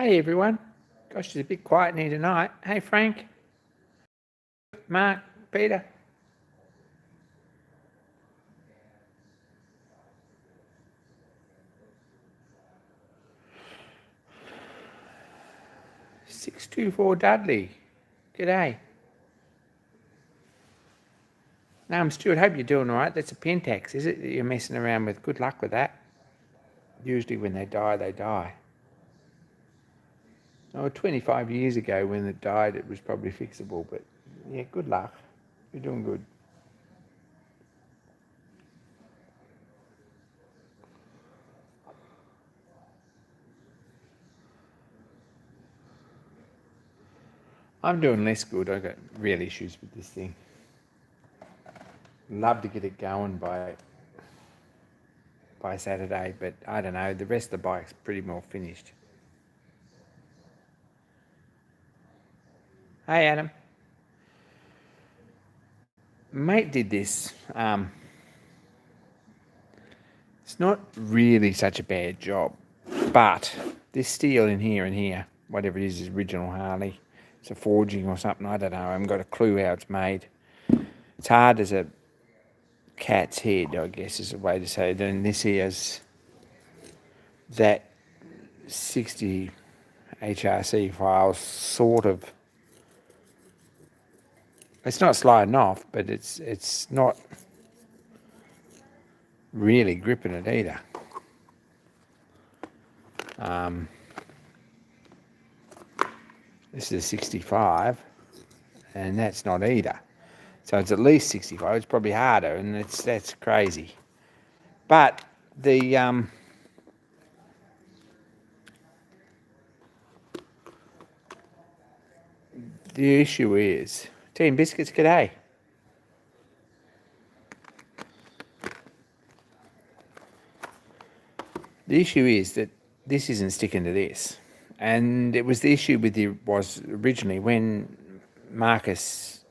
Hey everyone. Gosh, it's a bit quiet in here tonight. Hey Frank, Mark, Peter. $624 Dudley. G'day. No, I'm Stuart. Hope you're doing all right. That's a Pentax, is it, that you're messing around with? Good luck with that. Usually when they die, they die. Oh, 25 years ago when it died, it was probably fixable, but yeah, good luck. You're doing good. I'm doing less good. I've got real issues with this thing. Love to get it going by Saturday, but I don't know. The rest of the bike's pretty well finished. Hey Adam. Mate did this. It's not really such a bad job, but this steel in here and here, whatever it is original Harley. It's a forging or something. I don't know. I haven't got a clue how it's made. It's hard as a cat's head, I guess is a way to say it. And this here's that 60 HRC file sort of. It's not sliding off, but it's not really gripping it either. This is a 65, and that's not either. So it's at least 65. It's probably harder, and that's crazy. But the issue is, Team Biscuits, g'day. The issue is that this isn't sticking to this. And it was the issue was originally when Marcus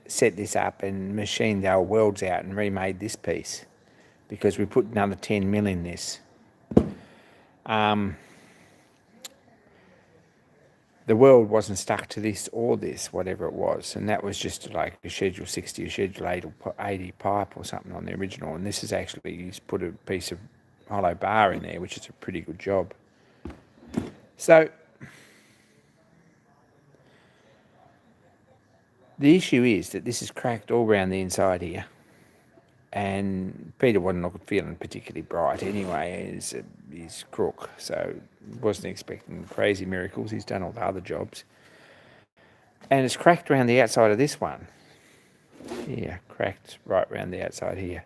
set this up and machined our worlds out and remade this piece, because we put another 10 mil in this. The world wasn't stuck to this or this, whatever it was, and that was just like a Schedule 60 or Schedule 80 pipe or something on the original, and this is actually, he's put a piece of hollow bar in there, which is a pretty good job. So the issue is that this is cracked all around the inside here, and Peter wasn't feeling particularly bright anyway. He's crook, so wasn't expecting crazy miracles. He's done all the other jobs, and it's cracked around the outside of this one. Here, cracked right around the outside here,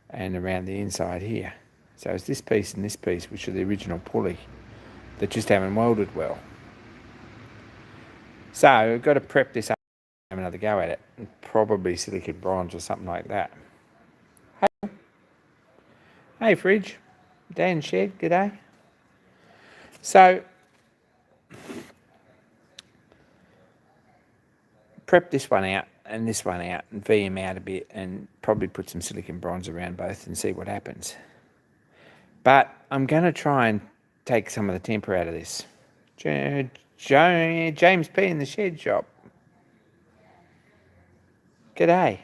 and around the inside here. So it's this piece and this piece, which are the original pulley, that just haven't welded well. So I've got to prep this up, have another go at it, and probably silicon bronze or something like that. Hey Fridge, Dan Shed, g'day. So prep this one out and this one out and VM out a bit, and probably put some silicon bronze around both and see what happens. But I'm going to try and take some of the temper out of this. James P in the shed shop. G'day.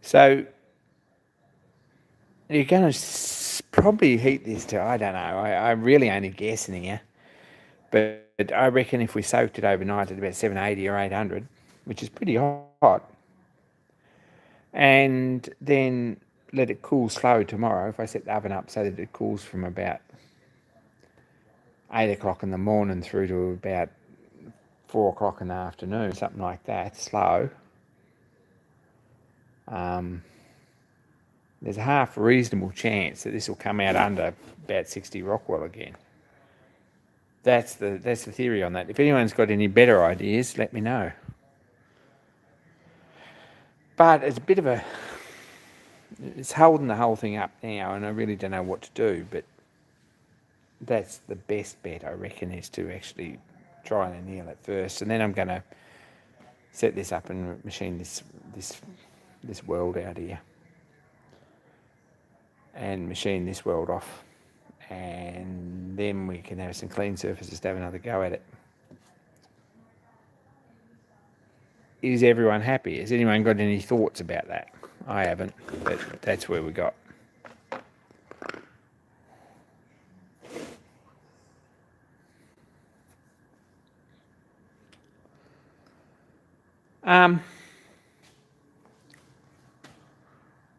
So you're going to probably heat this to, I don't know, I'm really only guessing here, but I reckon if we soaked it overnight at about 780 or 800, which is pretty hot, and then let it cool slow tomorrow, if I set the oven up so that it cools from about 8 o'clock in the morning through to about 4 o'clock in the afternoon, something like that, slow, there's a half reasonable chance that this will come out under about 60 Rockwell again. That's the theory on that. If anyone's got any better ideas, let me know. But it's a bit of a, it's holding the whole thing up now, and I really don't know what to do. But that's the best bet, I reckon, is to actually try and anneal it first, and then I'm going to set this up and machine this weld out here, and machine this weld off, and then we can have some clean surfaces to have another go at it. Is everyone happy? Has anyone got any thoughts about that? I haven't, but that's where we got.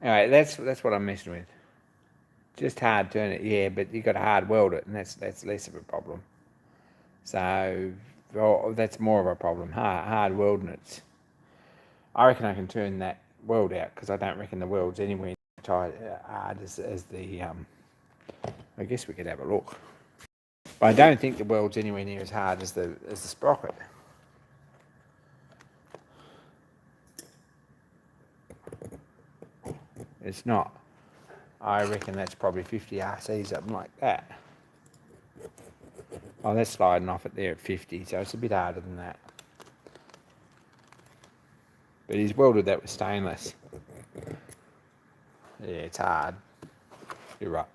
Alright, that's what I'm messing with. Just hard turn it, yeah, but you got to hard weld it, and that's less of a problem. So, well, that's more of a problem. Hard welding it. I reckon I can turn that weld out, because I don't reckon the weld's anywhere tight hard as the. I guess we could have a look. But I don't think the weld's anywhere near as hard as the sprocket. It's not. I reckon that's probably 50 RC, something like that. Oh, that's sliding off it there at 50, so it's a bit harder than that. But he's welded that with stainless. Yeah, it's hard. You're right.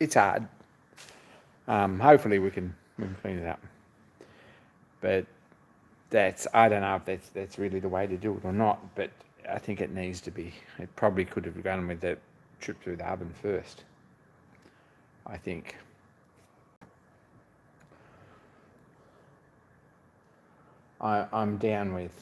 It's hard. Hopefully we can clean it up. But I don't know if that's really the way to do it or not, but I think it needs to be. It probably could have gone with the trip through the oven first, I think. I'm down with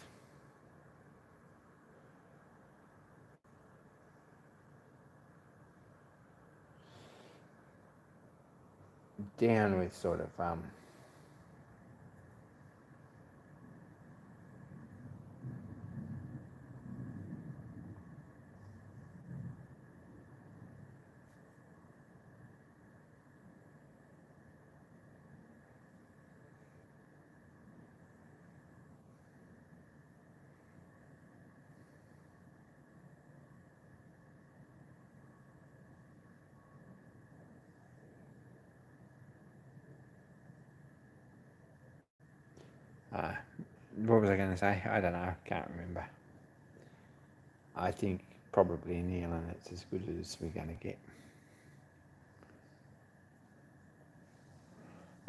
sort of what was I going to say? I don't know. Can't remember. I think probably annealing it's as good as we're going to get.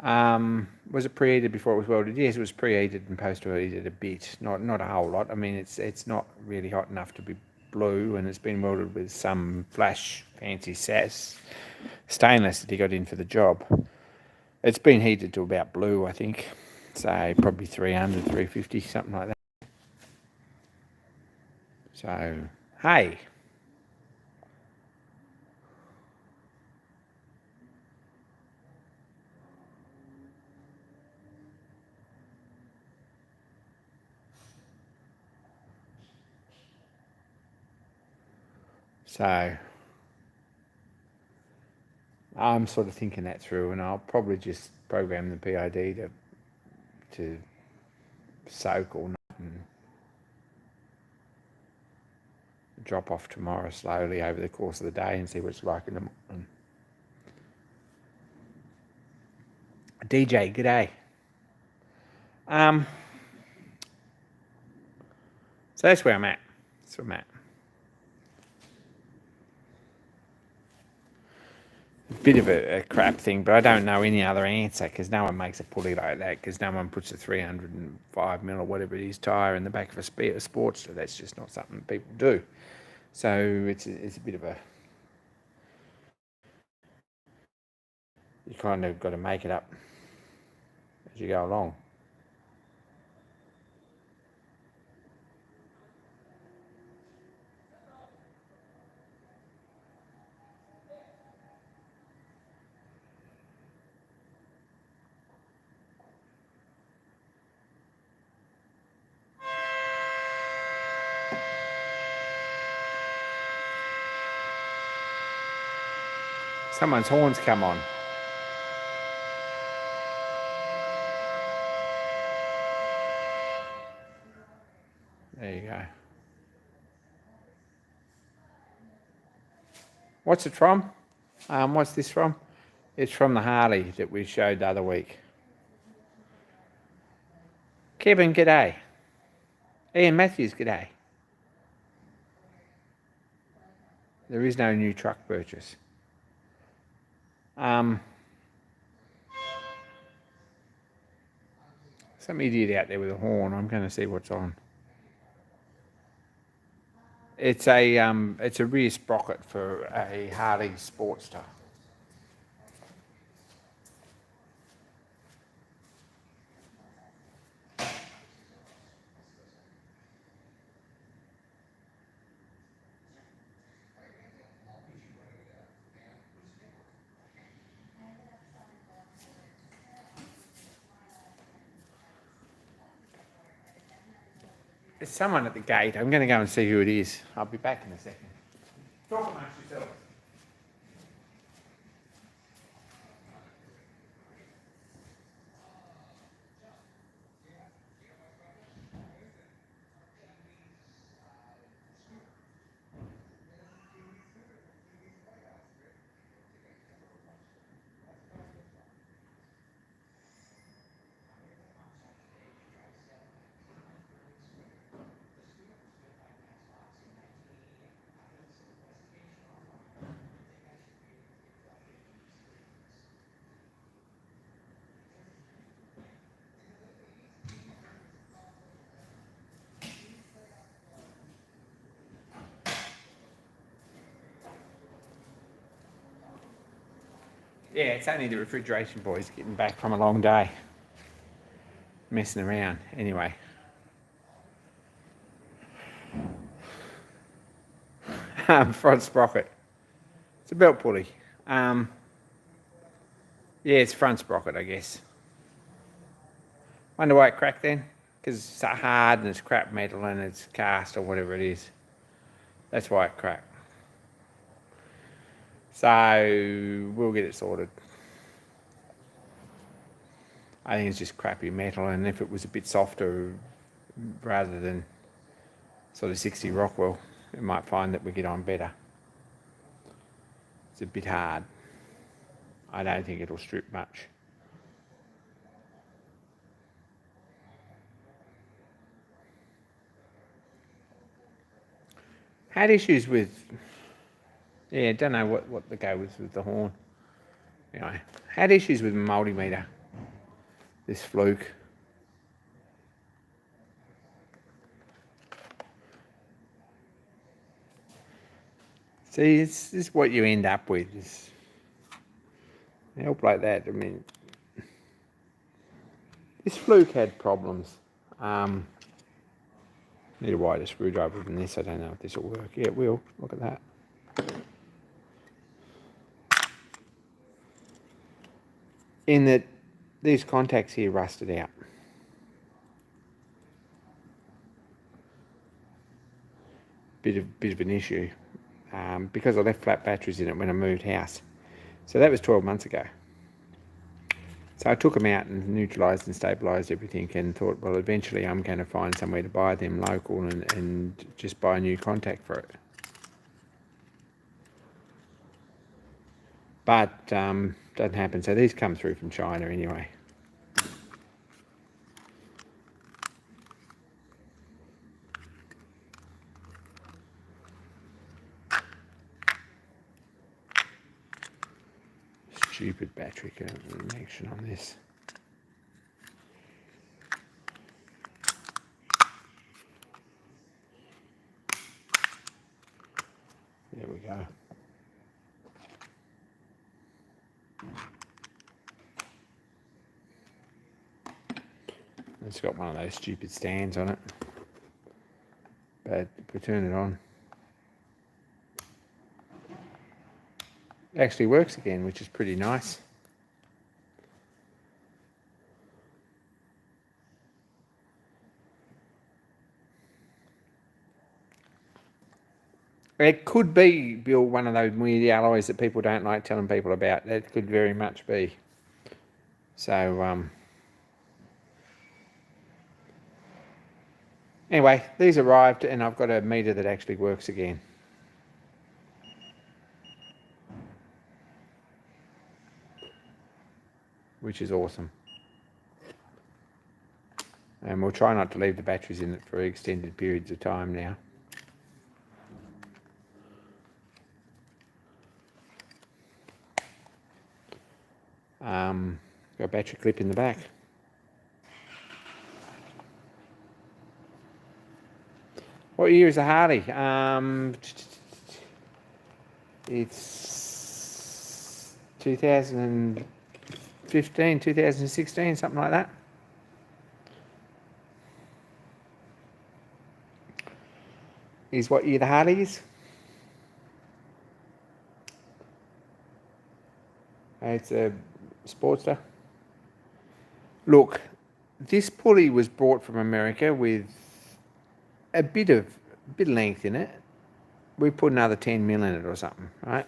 Was it preheated before it was welded? Yes, it was preheated and post-heated a bit, not a whole lot. I mean, it's not really hot enough to be blue, and it's been welded with some flash fancy SAS stainless that he got in for the job. It's been heated to about blue, I think. So probably 300, 350, something like that. So, hey. So, I'm sort of thinking that through, and I'll probably just program the PID to soak all night and drop off tomorrow slowly over the course of the day and see what it's like in the morning. DJ, g'day. So that's where I'm at. That's where I'm at. Bit of a crap thing, but I don't know any other answer, because no one makes a pulley like that, because no one puts a 305mm or whatever it is tyre in the back of a Sportster. That's just not something people do. So it's a bit of a, you kind of got to make it up as you go along. Someone's horns come on. There you go. What's it from? What's this from? It's from the Harley that we showed the other week. Kevin, g'day. Ian Matthews, g'day. There is no new truck purchase. Some idiot out there with a horn. I'm going to see what's on. It's a rear sprocket for a Harley Sportster. There's someone at the gate. I'm going to go and see who it is. I'll be back in a second. Talk amongst yourselves. Yeah, it's only the refrigeration boys getting back from a long day. Messing around, anyway. Front sprocket. It's a belt pulley. Yeah, it's front sprocket, I guess. Wonder why it cracked then? Because it's hard and it's crap metal and it's cast or whatever it is. That's why it cracked. So we'll get it sorted. I think it's just crappy metal, and if it was a bit softer rather than sort of 60 Rockwell, we might find that we get on better. It's a bit hard. I don't think it'll strip much. Had issues with, yeah, don't know what the go was with the horn. Anyway, had issues with multimeter. This fluke. See, this is what you end up with. It's help like that. I mean, this fluke had problems. Need a wider screwdriver than this. I don't know if this will work. Yeah, it will. Look at that. In that, these contacts here rusted out. Bit of an issue because I left flat batteries in it when I moved house. So that was 12 months ago. So I took them out and neutralised and stabilised everything and thought, well, eventually I'm going to find somewhere to buy them local and just buy a new contact for it. But doesn't happen. So these come through from China anyway. Stupid battery connection on this. There we go. It's got one of those stupid stands on it. But if we turn it on, it actually works again, which is pretty nice. It could be, Bill, one of those weird alloys that people don't like telling people about. That could very much be. So, anyway, these arrived and I've got a meter that actually works again. which is awesome. And we'll try not to leave the batteries in it for extended periods of time now. Got a battery clip in the back. What year is the Harley? It's 2015, 2016, something like that. Is what year the Harley is? It's a Sportster. Look, this pulley was brought from America with a bit of length in it. We put another 10 mil in it or something, right?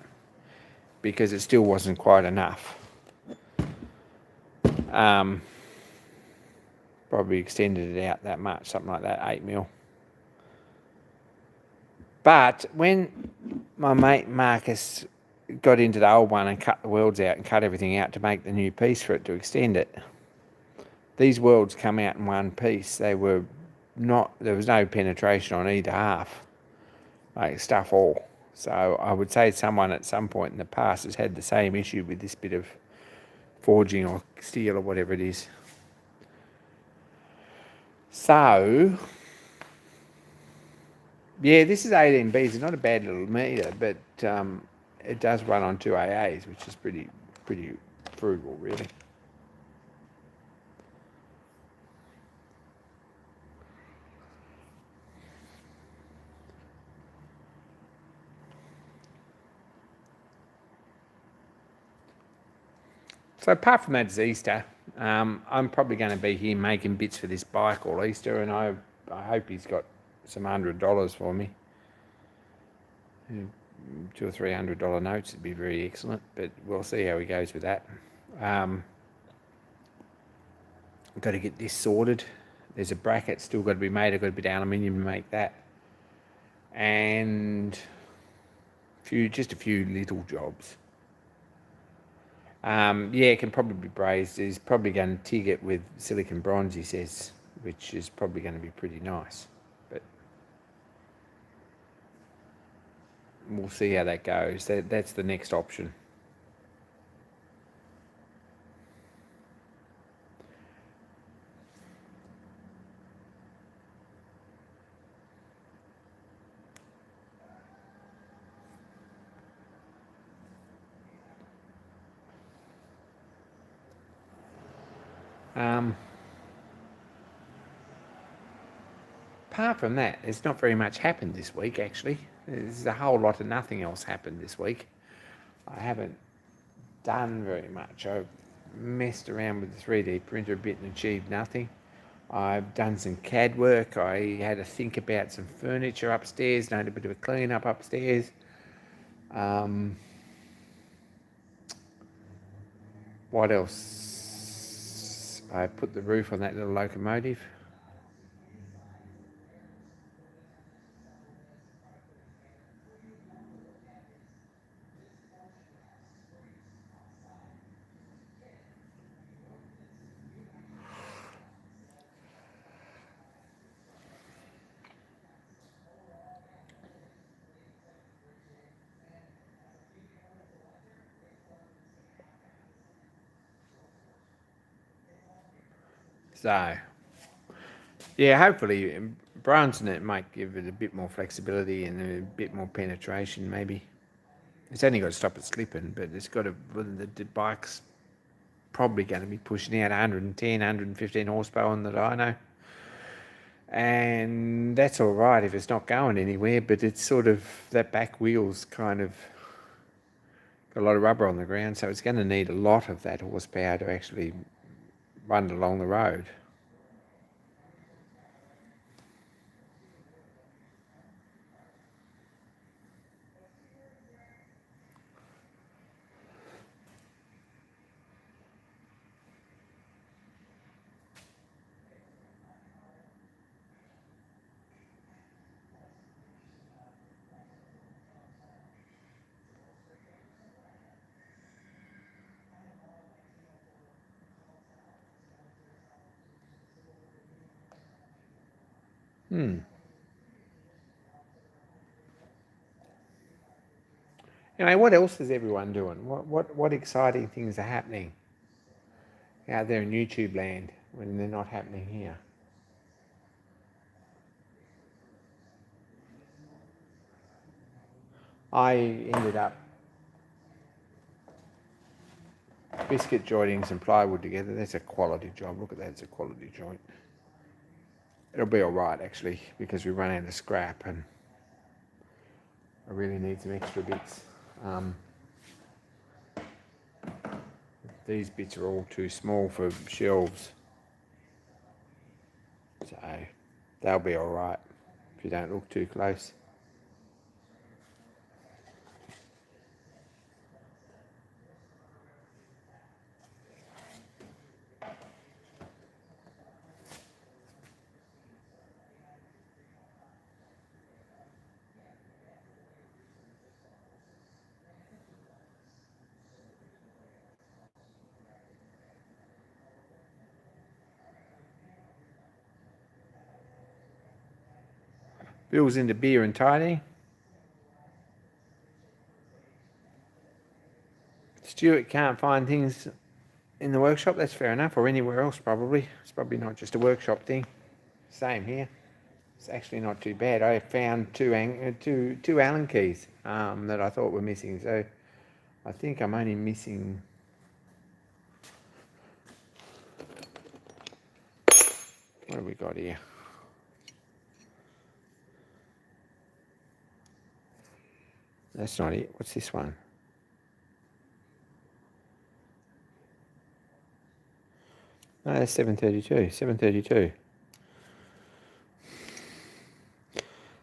Because it still wasn't quite enough. Probably extended it out that much, something like that, 8 mil. But when my mate Marcus got into the old one and cut the welds out and cut everything out to make the new piece for it to extend it, these welds come out in one piece. They were not, there was no penetration on either half, like stuff all. So I would say someone at some point in the past has had the same issue with this bit of forging or steel or whatever it is. So, yeah, this is 18Bs. It's not a bad little meter, but it does run on 2 AAs, which is pretty frugal, really. So apart from that, it's Easter. I'm probably going to be here making bits for this bike all Easter, and I hope he's got some $100 for me. $200 or $300 notes would be very excellent, but we'll see how he goes with that. I've got to get this sorted. There's a bracket still got to be made. I've got a bit of aluminium to make that, and just a few little jobs. Yeah, it can probably be brazed. He's probably going to TIG it with silicon bronze, he says, which is probably going to be pretty nice. But we'll see how that goes. That's the next option. Apart from that, there's not very much happened this week, actually. There's a whole lot of nothing else happened this week. I haven't done very much. I've messed around with the 3D printer a bit and achieved nothing. I've done some CAD work. I had to think about some furniture upstairs, done a bit of a clean up upstairs. What else? I put the roof on that little locomotive. So, yeah, hopefully BronzeKnit might give it a bit more flexibility and a bit more penetration, maybe. It's only got to stop it slipping, but it's got to, the bike's probably going to be pushing out 110, 115 horsepower on the dyno. And that's all right if it's not going anywhere, but it's sort of, that back wheel's kind of got a lot of rubber on the ground, so it's going to need a lot of that horsepower to actually run it along the road. Anyway, what else is everyone doing? What exciting things are happening out there in YouTube land when they're not happening here? I ended up biscuit jointing some plywood together. That's a quality job. Look at that, it's a quality joint. It'll be all right actually, because we run out of scrap and I really need some extra bits. These bits are all too small for shelves, so they'll be all right if you don't look too close. Bill's into beer and tidying. Stuart can't find things in the workshop. That's fair enough, or anywhere else probably. It's probably not just a workshop thing. Same here. It's actually not too bad. I found two Allen keys that I thought were missing. So I think I'm only missing. What have we got here? That's not it. What's this one? No, that's 732. 732.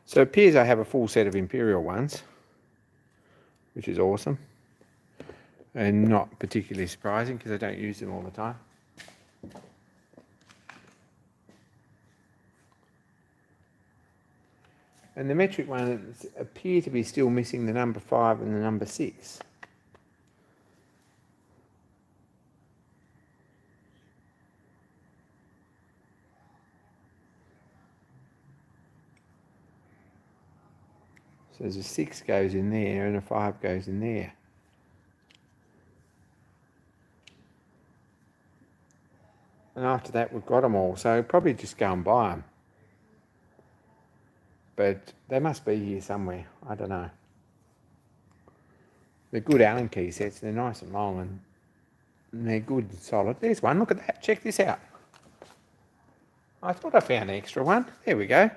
So it appears I have a full set of Imperial ones, which is awesome. And not particularly surprising because I don't use them all the time. And the metric ones appear to be still missing the number 5 and the number 6. So there's a 6 goes in there and a 5 goes in there. And after that we've got them all, so probably just go and buy them. But they must be here somewhere, I don't know. They're good Allen key sets, they're nice and long and they're good and solid. There's one, look at that, check this out. I thought I found an extra one, there we go.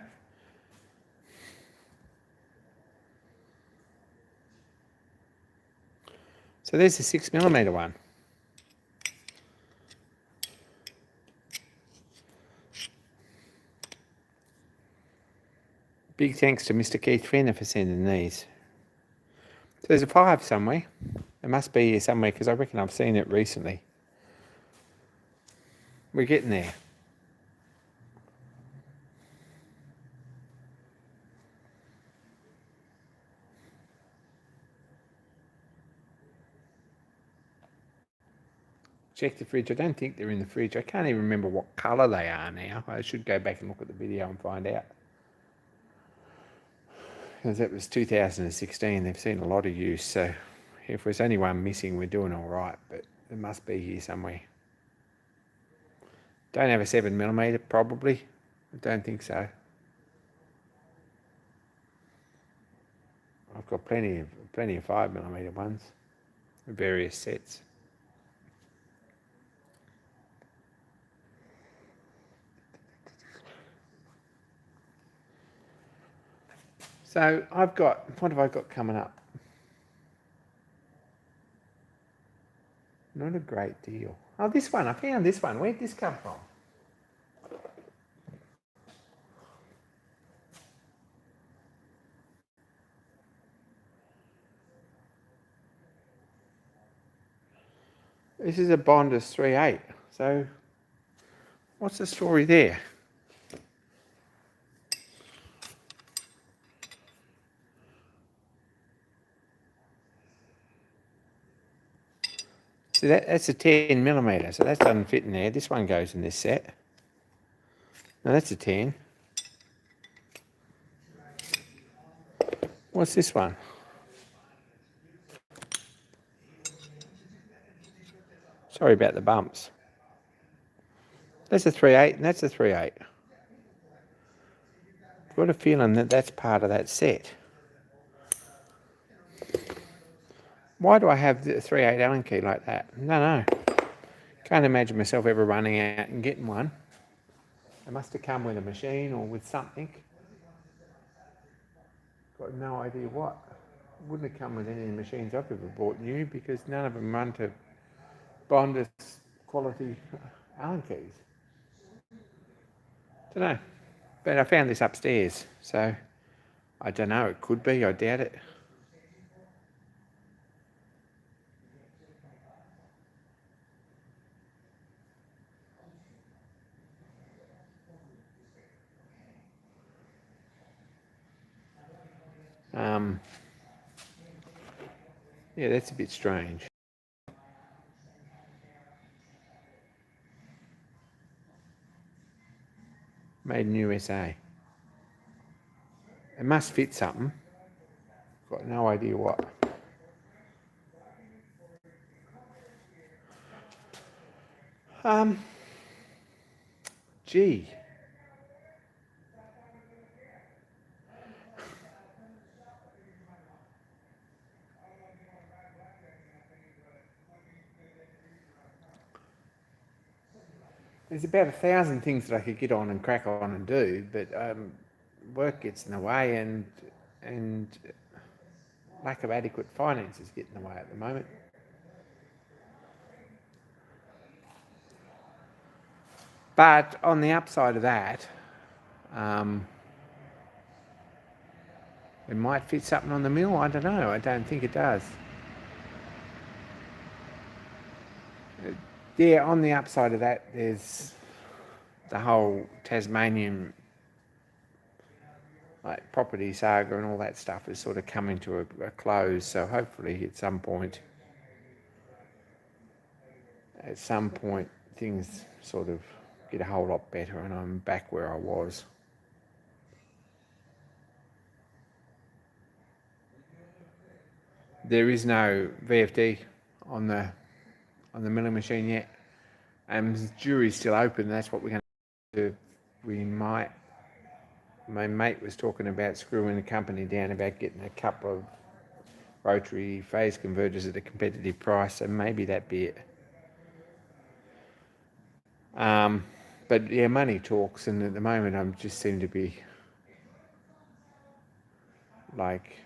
So there's the 6mm one. Big thanks to Mr. Keith Fenner for sending these. So there's a 5 somewhere. It must be here somewhere because I reckon I've seen it recently. We're getting there. Check the fridge. I don't think they're in the fridge. I can't even remember what colour they are now. I should go back and look at the video and find out. Because that was 2016. They've seen a lot of use. So if there's only one missing, we're doing all right. But it must be here somewhere. Don't have a 7mm, probably. I don't think so. I've got plenty of 5mm ones, various sets. So I've got, what have I got coming up? Not a great deal. Oh, this one, I found this one. Where'd this come from? This is a Bonders 3.8. So what's the story there? See, that's a 10mm, so that doesn't fit in there. This one goes in this set. Now that's a 10. What's this one? Sorry about the bumps. That's a 3/8 and that's a 3/8. I've got a feeling that that's part of that set. Why do I have the 3/8 Allen key like that? No. Can't imagine myself ever running out and getting one. It must have come with a machine or with something. Got no idea what. It wouldn't have come with any of the machines I've ever bought new because none of them run to Bondus quality Allen keys. Don't know. But I found this upstairs, so I don't know. It could be. I doubt it. Yeah, that's a bit strange. Made in USA. It must fit something. Got no idea what. Gee. There's about 1,000 things that I could get on and crack on and do, but work gets in the way and lack of adequate finances get in the way at the moment. But on the upside of that, it might fit something on the mill. I don't know. I don't think it does. Yeah, on the upside of that, there's the whole Tasmanian property saga and all that stuff is sort of coming to a close. So hopefully at some point things sort of get a whole lot better and I'm back where I was. There is no VFD on the milling machine yet. The jury's still open. That's what we're going to do. My mate was talking about screwing the company down about getting a couple of rotary phase converters at a competitive price, so maybe that'd be it. But yeah, money talks, and at the moment I just seem to be like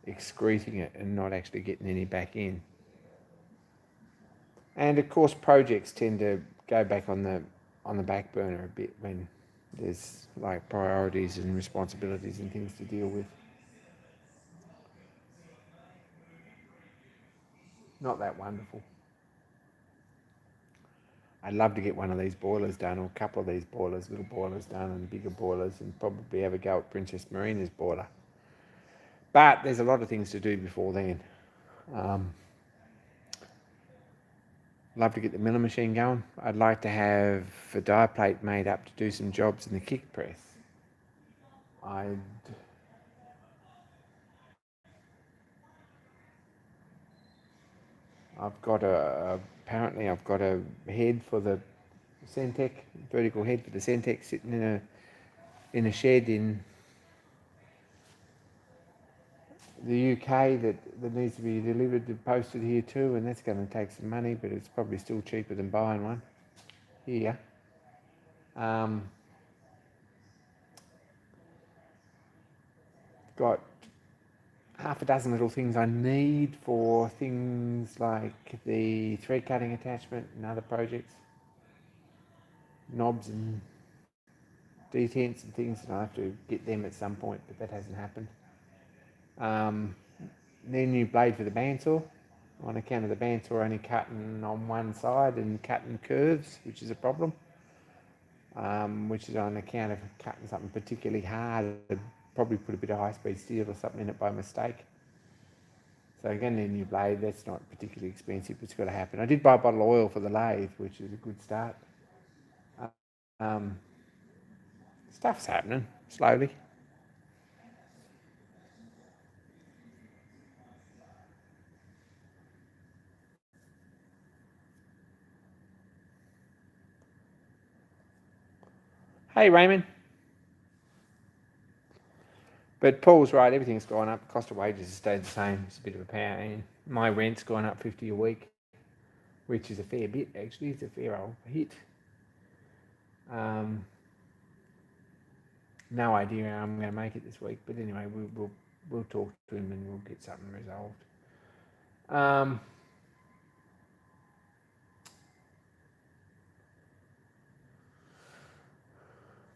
excreting it and not actually getting any back in. And of course, projects tend to go back on the back burner a bit when there's like priorities and responsibilities and things to deal with. Not that wonderful. I'd love to get one of these boilers done, or a couple of these boilers, little boilers done, and bigger boilers, and probably have a go at Princess Marina's boiler. But there's a lot of things to do before then. Love to get the milling machine going. I'd like to have a die plate made up to do some jobs in the kick press. Apparently I've got a head for the Centec, vertical head for the Centec sitting in a shed in the UK that needs to be delivered and posted here too, and that's going to take some money, but it's probably still cheaper than buying one here. Got half a dozen little things I need for things like the thread cutting attachment and other projects, knobs and detents and things, and I have to get them at some point, but that hasn't happened. Need a new blade for the bandsaw on account of the bandsaw only cutting on one side and cutting curves, which is a problem, which is on account of cutting something particularly hard. I'd probably put a bit of high-speed steel or something in it by mistake. So I'm going to need a new blade. That's not particularly expensive, but it's got to happen. I did buy a bottle of oil for the lathe, which is a good start. Stuff's happening slowly. Hey, Raymond. But Paul's right, everything's gone up. Cost of wages has stayed the same. It's a bit of a pain. My rent's gone up 50 a week, which is a fair bit, actually. It's a fair old hit. No idea how I'm going to make it this week, but anyway, we'll talk to him and we'll get something resolved.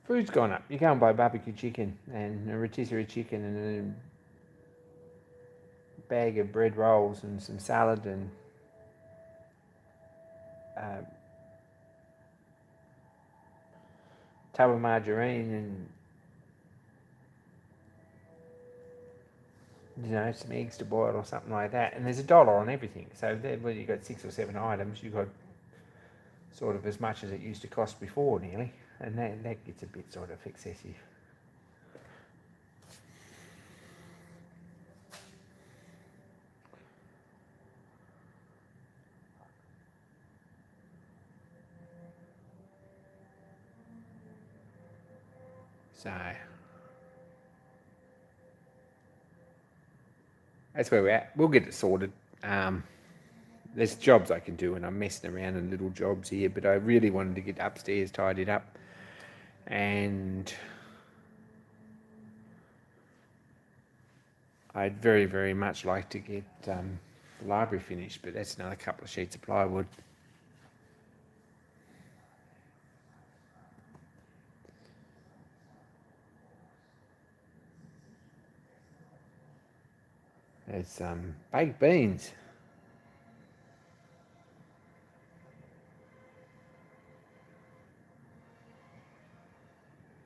Food's gone up. You go and buy barbecue chicken and a rotisserie chicken and a bag of bread rolls and some salad and tub of margarine and some eggs to boil or something like that. And there's $1 on everything. So when you've got 6 or 7 items, you've got sort of as much as it used to cost before, nearly. And that gets a bit sort of excessive. So that's where we're at. We'll get it sorted. There's jobs I can do, and I'm messing around in little jobs here, but I really wanted to get upstairs tidied up. And I'd very, very much like to get the library finished, but that's another couple of sheets of plywood. There's baked beans.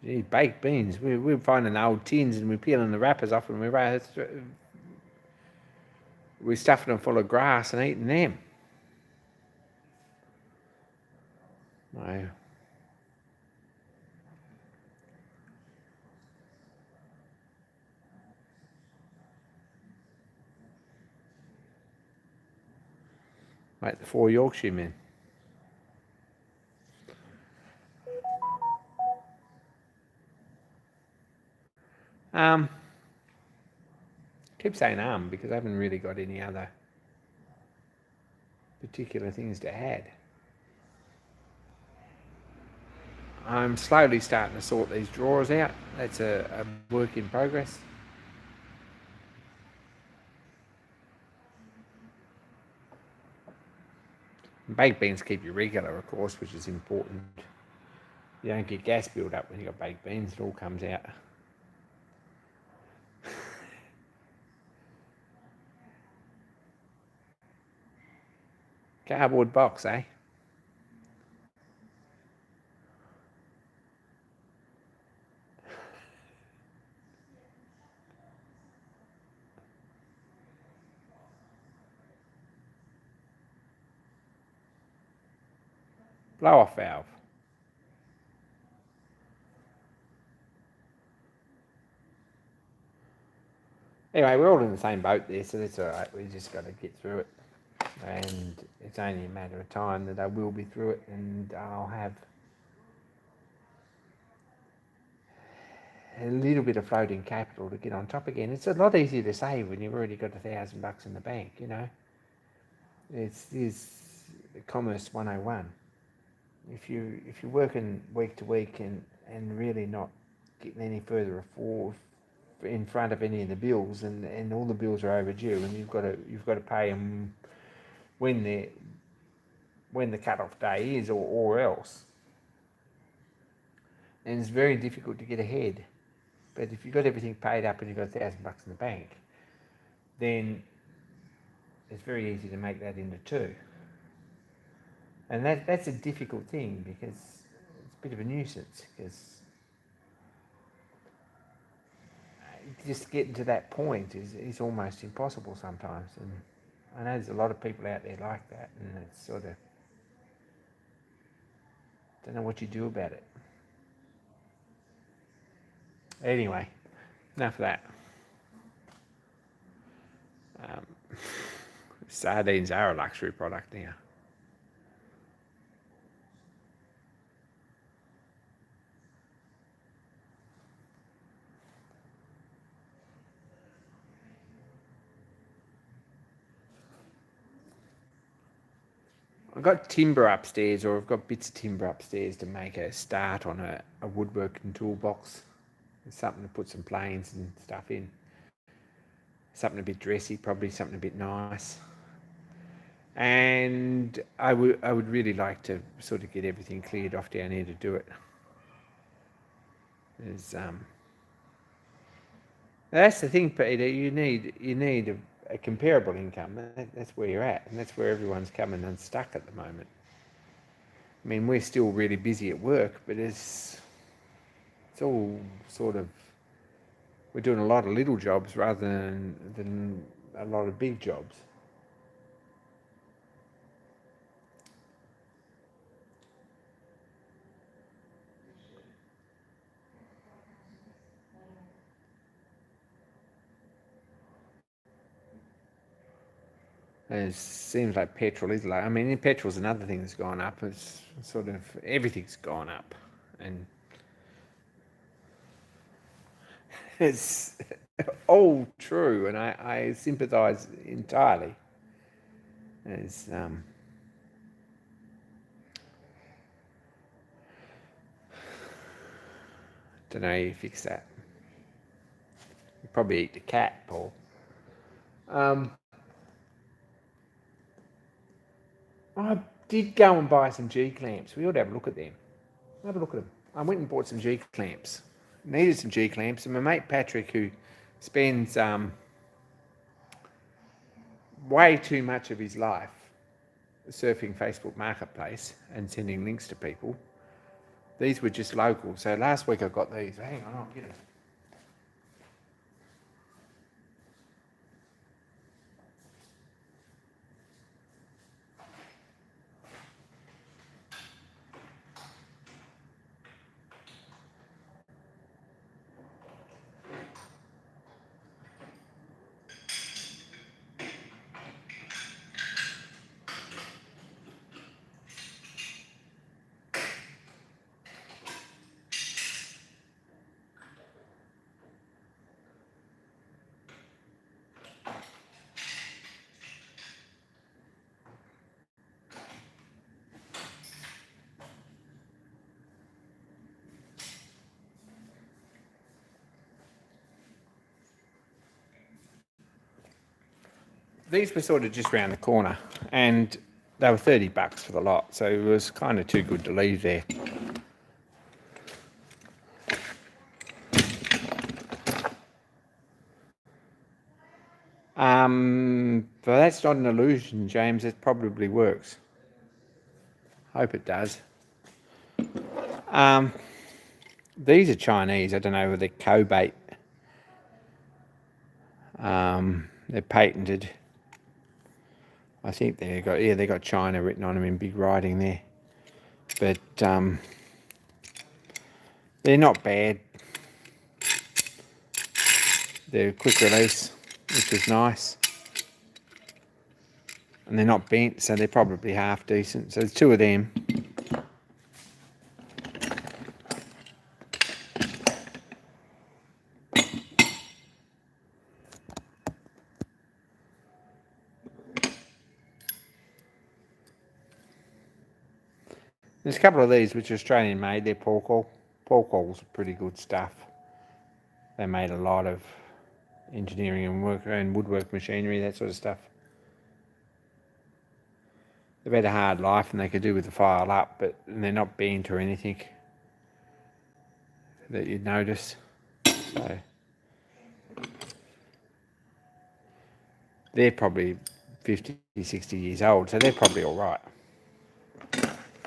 Gee, baked beans. We're finding old tins and we're peeling the wrappers off and we're stuffing them full of grass and eating them. No. Like the 4 Yorkshiremen. Keep saying because I haven't really got any other particular things to add. I'm slowly starting to sort these drawers out. That's a work in progress. Baked beans keep you regular, of course, which is important. You don't get gas build up when you've got baked beans. It all comes out. Cardboard box, eh? Blow off valve. Anyway, we're all in the same boat there, so that's all right. We just got to get through it. And it's only a matter of time that I will be through it and I'll have a little bit of floating capital to get on top again. It's a lot easier to save when you've already got $1,000 in the bank, It's commerce 101. If you're working week to week and really not getting any further forward in front of any of the bills and all the bills are overdue and you've got to pay them when the cut-off day is or else, and it's very difficult to get ahead. But if you've got everything paid up and you've got $1,000 in the bank, then it's very easy to make that into 2. And that's a difficult thing because it's a bit of a nuisance because just getting to that point is almost impossible sometimes. And I know there's a lot of people out there like that, and it's sort of, don't know what you do about it. Anyway, enough of that. Sardines are a luxury product now. I've got timber upstairs, or I've got bits of timber upstairs to make a start on a woodworking toolbox. Something to put some planes and stuff in. Something a bit dressy, probably something a bit nice. And I would really like to sort of get everything cleared off down here to do it. That's the thing, Peter. You need a comparable income. That's where you're at, and that's where everyone's coming unstuck at the moment. I mean, we're still really busy at work, but it's all sort of, we're doing a lot of little jobs rather than a lot of big jobs. And it seems like petrol is low. I mean, petrol's another thing that's gone up. It's sort of, everything's gone up, and it's all true, and I sympathise entirely. It's don't know how you fix that. You probably eat the cat, Paul. I did go and buy some G clamps. We ought to have a look at them. Have a look at them. I went and bought some G clamps. Needed some G clamps, and my mate Patrick, who spends way too much of his life surfing Facebook Marketplace and sending links to people. These were just local. So last week I got these. Hang on, I'll get them. These were sort of just round the corner, and they were $30 for the lot, so it was kind of too good to leave there. But that's not an illusion, James. It probably works. Hope it does. These are Chinese. I don't know whether they're Cobait. They're patented. I think they got China written on them in big writing there. But they're not bad. They're quick release, which is nice. And they're not bent, so they're probably half decent. So there's two of them. There's a couple of these which are Australian made. They're Porkall. Porkall's pretty good stuff. They made a lot of engineering and woodwork machinery, that sort of stuff. They've had a hard life, and they could do with the file up, but they're not bent or anything that you'd notice. So they're probably 50, 60 years old, so they're probably all right.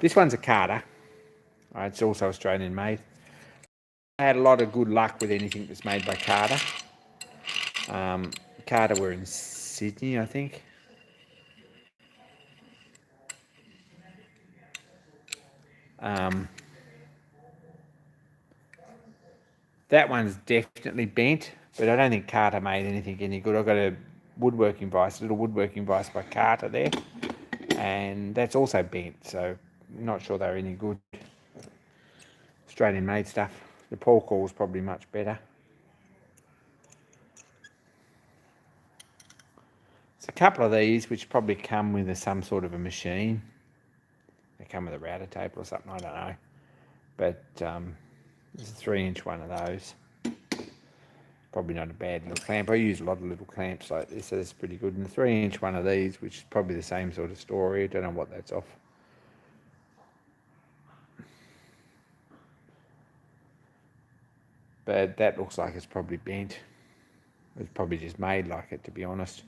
This one's a Carter. It's also Australian made. I had a lot of good luck with anything that's made by Carter. Carter were in Sydney, I think. That one's definitely bent, but I don't think Carter made anything any good. I've got a little woodworking vise by Carter there, and that's also bent, so I'm not sure they're any good. Australian made stuff. The Porkall's probably much better. There's a couple of these which probably come with some sort of a machine. They come with a router table or something, I don't know. But there's a 3-inch one of those. Probably not a bad little clamp. I use a lot of little clamps like this, so it's pretty good. And the 3-inch one of these, which is probably the same sort of story. I don't know what that's off. But that looks like it's probably bent. It's probably just made like it, to be honest.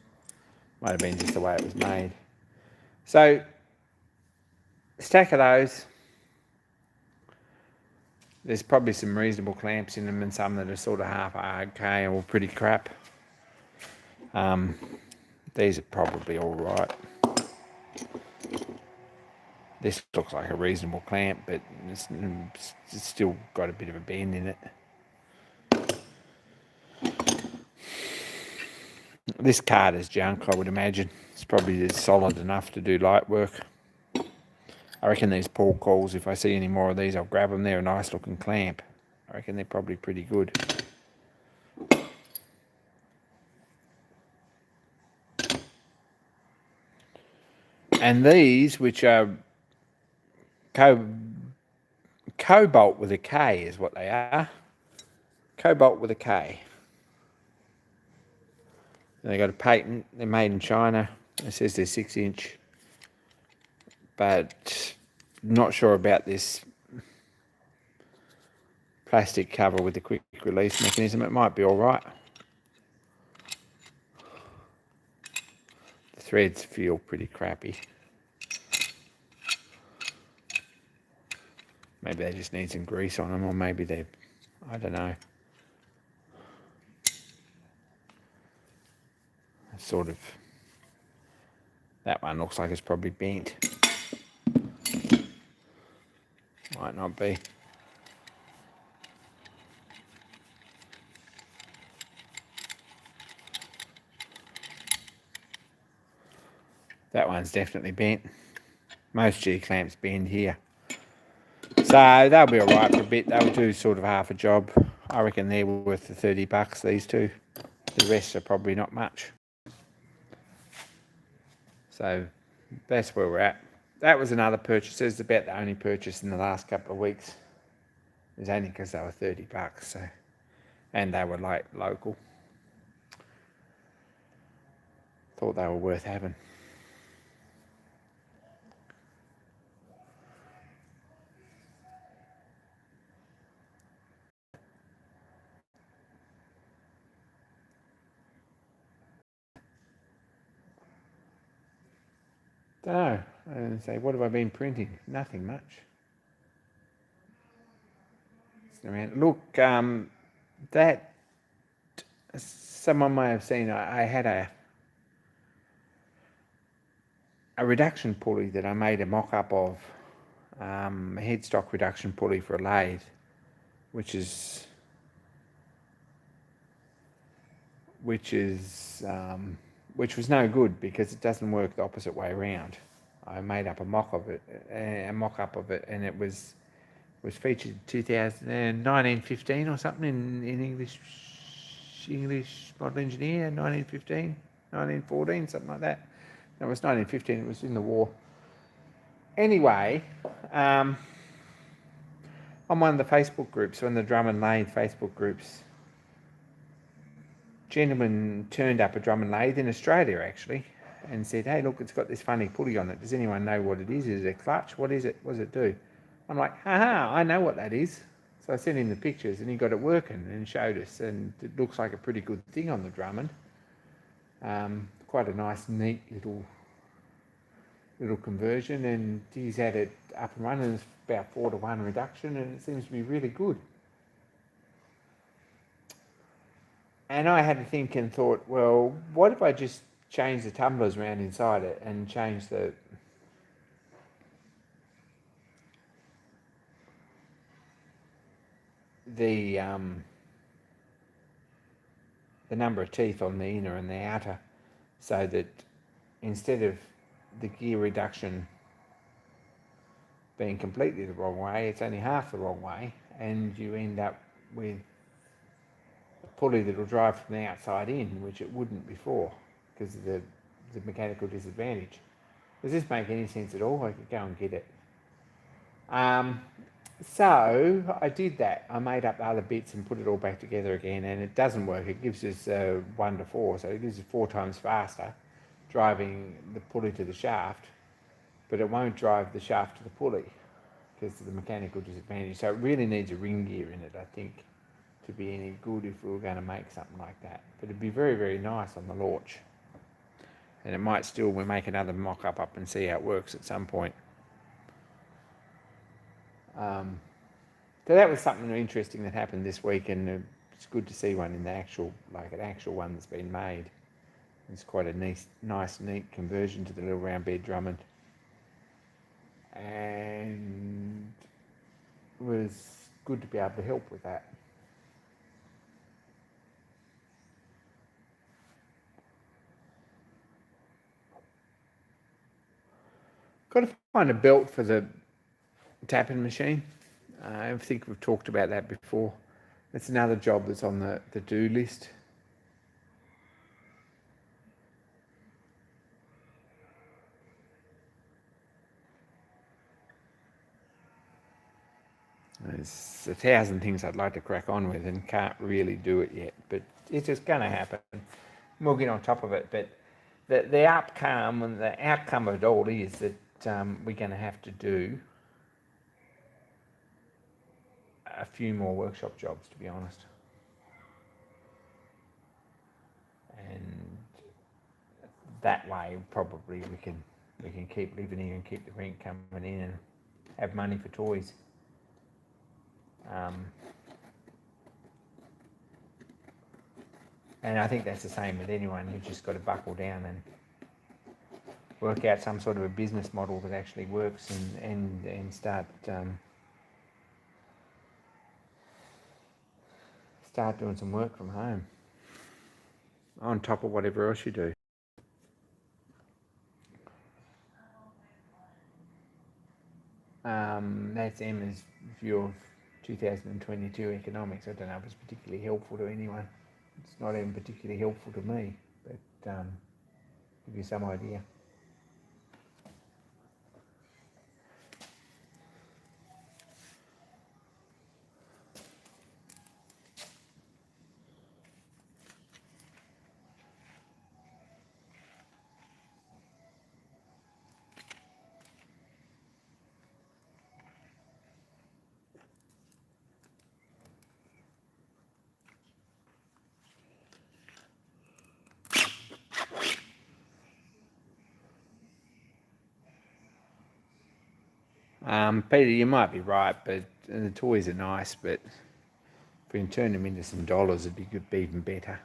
Might have been just the way it was made. So, a stack of those. There's probably some reasonable clamps in them and some that are sort of half okay or pretty crap. These are probably all right. This looks like a reasonable clamp, but it's still got a bit of a bend in it. This card is junk, I would imagine. It's probably solid enough to do light work. I reckon these Paul Calls, if I see any more of these, I'll grab them. They're a nice looking clamp. I reckon they're probably pretty good. And these, which are Cobalt with a K is what they are. Cobalt with a K. They got a patent. They're made in China. It says they're 6-inch. But not sure about this plastic cover with the quick release mechanism. It might be all right. The threads feel pretty crappy. Maybe they just need some grease on them, or maybe they're, I don't know. Sort of, that one looks like it's probably bent. Might not be. That one's definitely bent. Most G-clamps bend here. So they'll be all right for a bit. They'll do sort of half a job. I reckon they're worth the $30, these two. The rest are probably not much. So that's where we're at. That was another purchase. It's about the only purchase in the last couple of weeks. It was only because they were $30, so, and they were like local. Thought they were worth having. Don't know. And say, what have I been printing? Nothing much. Look, that someone may have seen. I had a reduction pulley that I made a mock-up of, a headstock reduction pulley for a lathe, which was no good because it doesn't work the opposite way around. I made up a mock-up of it, and it was featured in 1915 or something in English Model Engineer, 1915, 1914, something like that. No, it was 1915. It was in the war. Anyway, on one of the Facebook groups, one of the drum and lathe Facebook groups, gentleman turned up a drum and lathe in Australia actually and said, hey, look, it's got this funny pulley on it. Does anyone know what it is? Is it a clutch? What is it? What does it do? I'm like, haha, I know what that is. So I sent him the pictures and he got it working and showed us, and it looks like a pretty good thing on the Drummond. Quite a nice, neat little conversion, and he's had it up and running. It's about 4-to-1 reduction, and it seems to be really good. And I had to think and thought, well, what if I just change the tumblers around inside it and change the number of teeth on the inner and the outer, so that instead of the gear reduction being completely the wrong way, it's only half the wrong way, and you end up with a pulley that will drive from the outside in, which it wouldn't before because of the mechanical disadvantage. Does this make any sense at all? I could go and get it. So I did that. I made up the other bits and put it all back together again, and it doesn't work. It gives us 1 to 4, so it gives us 4 times faster driving the pulley to the shaft, but it won't drive the shaft to the pulley because of the mechanical disadvantage. So it really needs a ring gear in it, I think, to be any good if we were going to make something like that. But it'd be very, very nice on the launch. And it might still, we'll make another mock-up up and see how it works at some point. So that was something interesting that happened this week, and it's good to see one in the actual, like an actual one that's been made. It's quite a nice, neat conversion to the little round bed Drummond. And it was good to be able to help with that. Got to find a belt for the tapping machine. I think we've talked about that before. It's another job that's on the do list. There's 1,000 things I'd like to crack on with and can't really do it yet, but it's just going to happen. We'll get on top of it. But the outcome and the outcome of it all is that we're going to have to do a few more workshop jobs, to be honest. And that way, probably we can keep living here and keep the rent coming in and have money for toys. And I think that's the same with anyone. You've just got to buckle down and work out some sort of a business model that actually works and start doing some work from home on top of whatever else you do. That's Emma's view of 2022 economics. I don't know if it's particularly helpful to anyone. It's not even particularly helpful to me, but give you some idea. Peter, you might be right, but the toys are nice, but if we can turn them into some dollars, it'd be even better.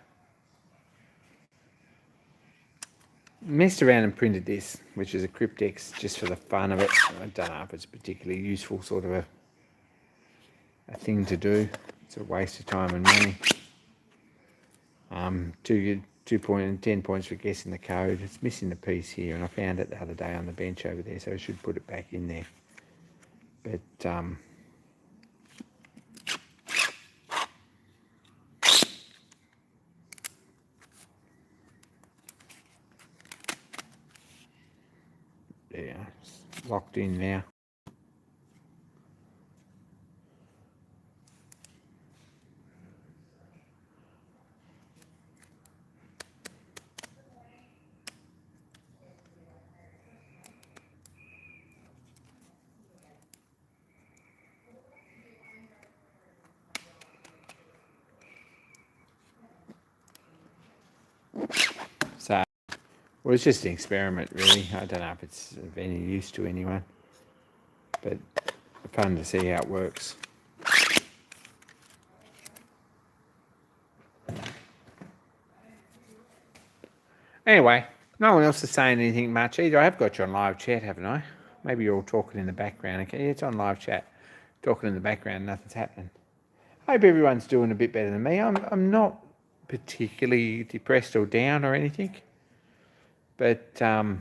Messed around and printed this, which is a Cryptex, just for the fun of it. I don't know if it's a particularly useful sort of a thing to do. It's a waste of time and money. 10 points for guessing the code. It's missing the piece here, and I found it the other day on the bench over there, so I should put it back in there. But yeah, it's locked in now. So, well, it's just an experiment, really. I don't know if it's of any use to anyone, but fun to see how it works. Anyway, no one else is saying anything much either. I have got you on live chat, haven't I? Maybe you're all talking in the background. Okay, it's on live chat. Talking in the background, nothing's happening. I hope everyone's doing a bit better than me. I'm not particularly depressed or down or anything, but I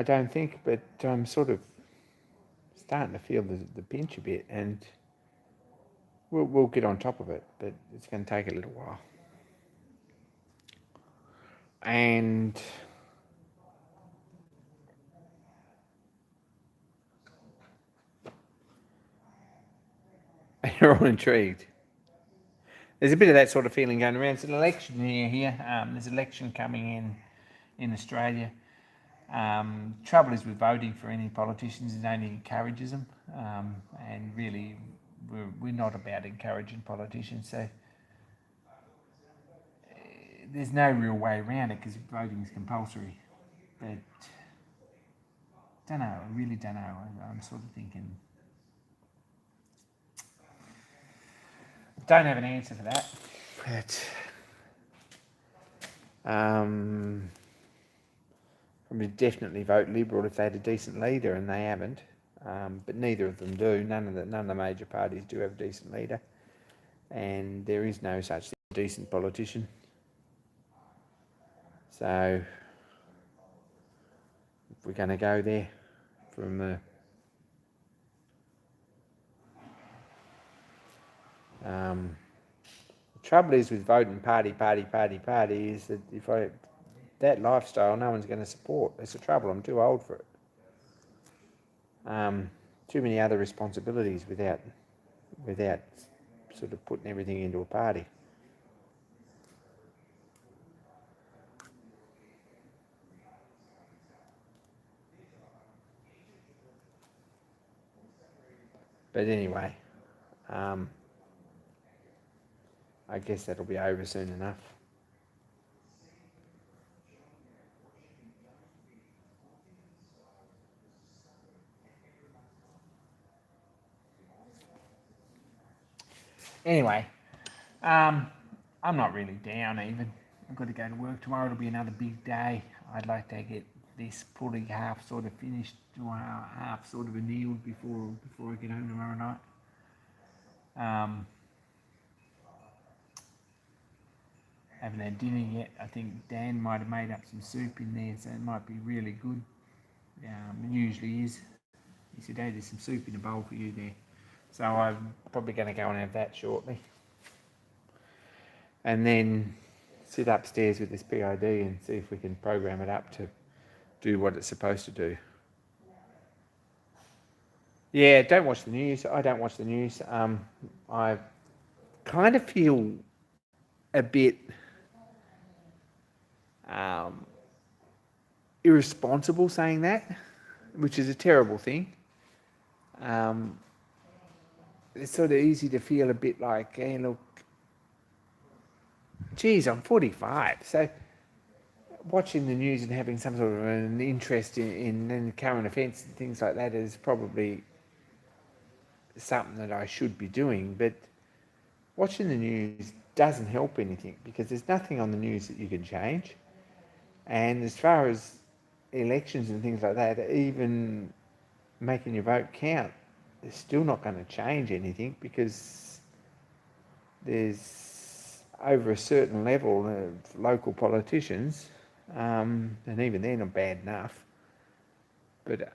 don't think. But I'm sort of starting to feel the pinch a bit, and we'll get on top of it. But it's going to take a little while. And You're all intrigued. There's a bit of that sort of feeling going around. It's an election year here. There's an election coming in Australia. Trouble is with voting for any politicians, it only encourages them, and really we're not about encouraging politicians, so there's no real way around it because voting is compulsory. But don't know, I really don't know. I'm sort of thinking, don't have an answer for that. But I would definitely vote Liberal if they had a decent leader, and they haven't. But neither of them do. None of the major parties do have a decent leader, and there is no such thing as a decent politician. So if we're going to go there from the trouble is with voting party is that that lifestyle no one's going to support. That's the trouble. I'm too old for it. Too many other responsibilities without sort of putting everything into a party. But anyway, I guess that'll be over soon enough. Anyway, I'm not really down even. I've got to go to work tomorrow. It'll be another big day. I'd like to get this pulley half sort of finished or half sort of annealed before I get home tomorrow night. Haven't had dinner yet. I think Dan might have made up some soup in there, so it might be really good. It usually is. He said, "Hey, there's some soup in a bowl for you there." So I'm probably going to go and have that shortly. And then sit upstairs with this PID and see if we can program it up to do what it's supposed to do. Yeah, don't watch the news. I don't watch the news. I kind of feel a bit irresponsible saying that, which is a terrible thing. It's sort of easy to feel a bit like, hey, look, geez, I'm 45, so watching the news and having some sort of an interest in current events and things like that is probably something that I should be doing, but watching the news doesn't help anything because there's nothing on the news that you can change. And as far as elections and things like that, even making your vote count, it's still not going to change anything because there's over a certain level of local politicians, and even they're not bad enough. But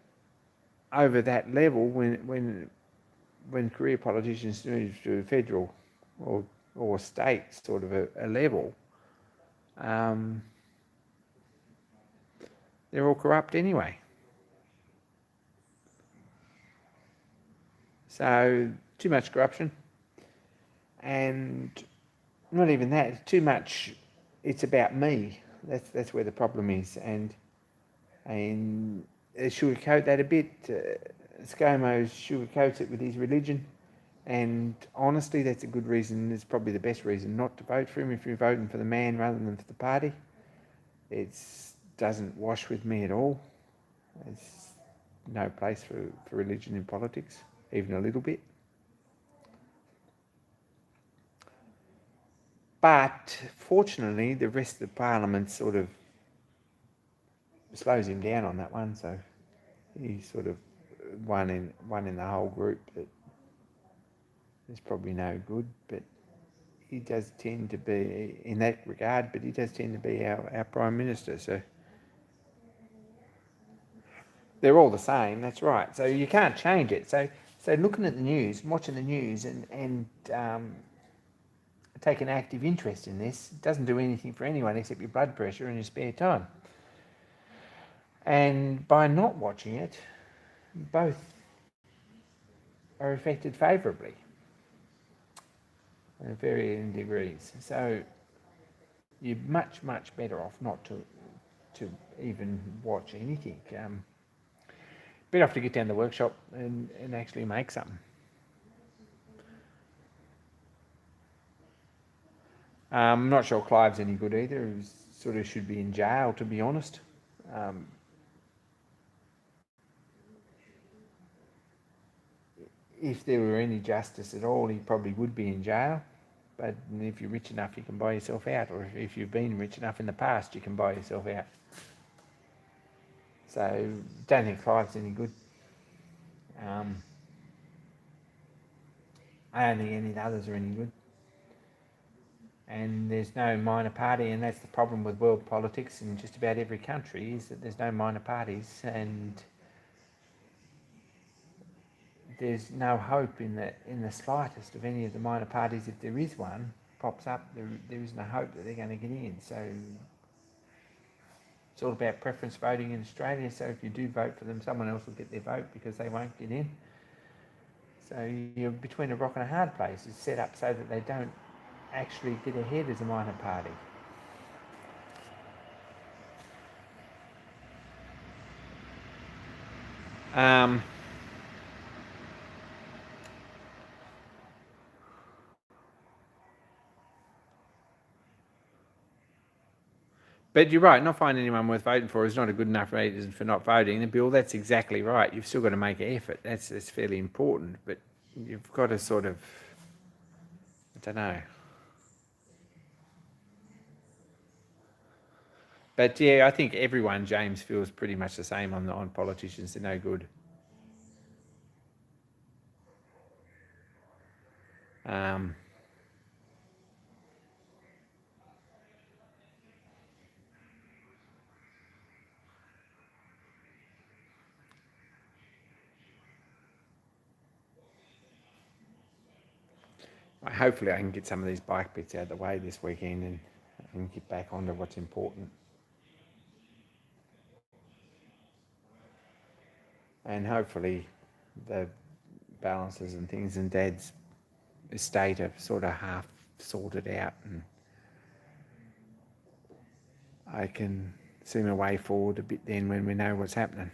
over that level, when career politicians move to federal or state sort of a level, they're all corrupt anyway. So too much corruption, and not even that. Too much. It's about me. That's where the problem is, and sugarcoat that a bit. ScoMo sugarcoats it with his religion, and honestly, that's a good reason. It's probably the best reason not to vote for him if you're voting for the man rather than for the party. It doesn't wash with me at all. There's no place for religion in politics, even a little bit. But fortunately, the rest of the parliament sort of slows him down on that one, so he's sort of one in the whole group that is probably no good. But he does tend to be, in that regard, but he does tend to be our Prime Minister, so they're all the same, that's right. So you can't change it. So looking at the news, watching the news and take an active interest in this doesn't do anything for anyone except your blood pressure and your spare time. And by not watching it, both are affected favourably. varying degrees. So you're much, much better off not to even watch anything. Better off to get down to the workshop and actually make something. I'm not sure Clive's any good either. He sort of should be in jail, to be honest. If there were any justice at all, he probably would be in jail. But if you're rich enough, you can buy yourself out. Or if you've been rich enough in the past, you can buy yourself out. So, don't think Clive's any good. I don't think any of the others are any good. And there's no minor party, and that's the problem with world politics in just about every country, is that there's no minor parties, and there's no hope in the slightest of any of the minor parties. If there is one pops up, there is no hope that they're going to get in. So it's all about preference voting in Australia. So if you do vote for them, someone else will get their vote because they won't get in. So you're between a rock and a hard place. It's set up so that they don't actually get ahead as a minor party. But you're right, not finding anyone worth voting for is not a good enough reason for not voting. And Bill, that's exactly right. You've still got to make an effort. That's fairly important. But you've got to sort of, I don't know. But yeah, I think everyone, James, feels pretty much the same on politicians. They're no good. Hopefully I can get some of these bike bits out of the way this weekend and get back onto what's important. And hopefully the balances and things in Dad's estate are sort of half sorted out, and I can see my way forward a bit then when we know what's happening,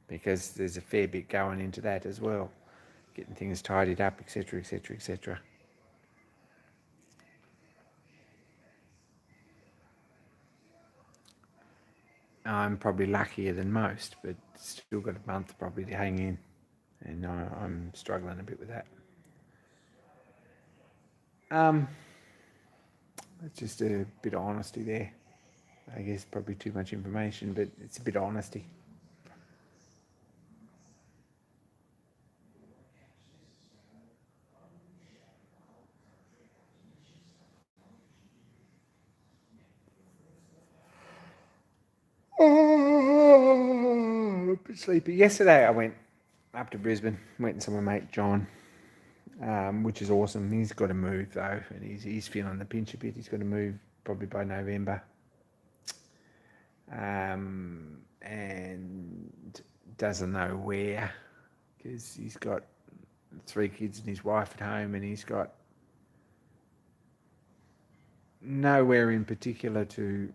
because there's a fair bit going into that as well, getting things tidied up, etc, etc, etc. I'm probably luckier than most, but still got a month probably to hang in, and I'm struggling a bit with that. It's just a bit of honesty there. I guess probably too much information, but it's a bit of honesty. Oh, a bit sleepy. Yesterday I went up to Brisbane, went and saw my mate John, which is awesome. He's got to move though, and he's feeling the pinch a bit. He's got to move probably by November, and doesn't know where, because he's got 3 kids and his wife at home, and he's got nowhere in particular to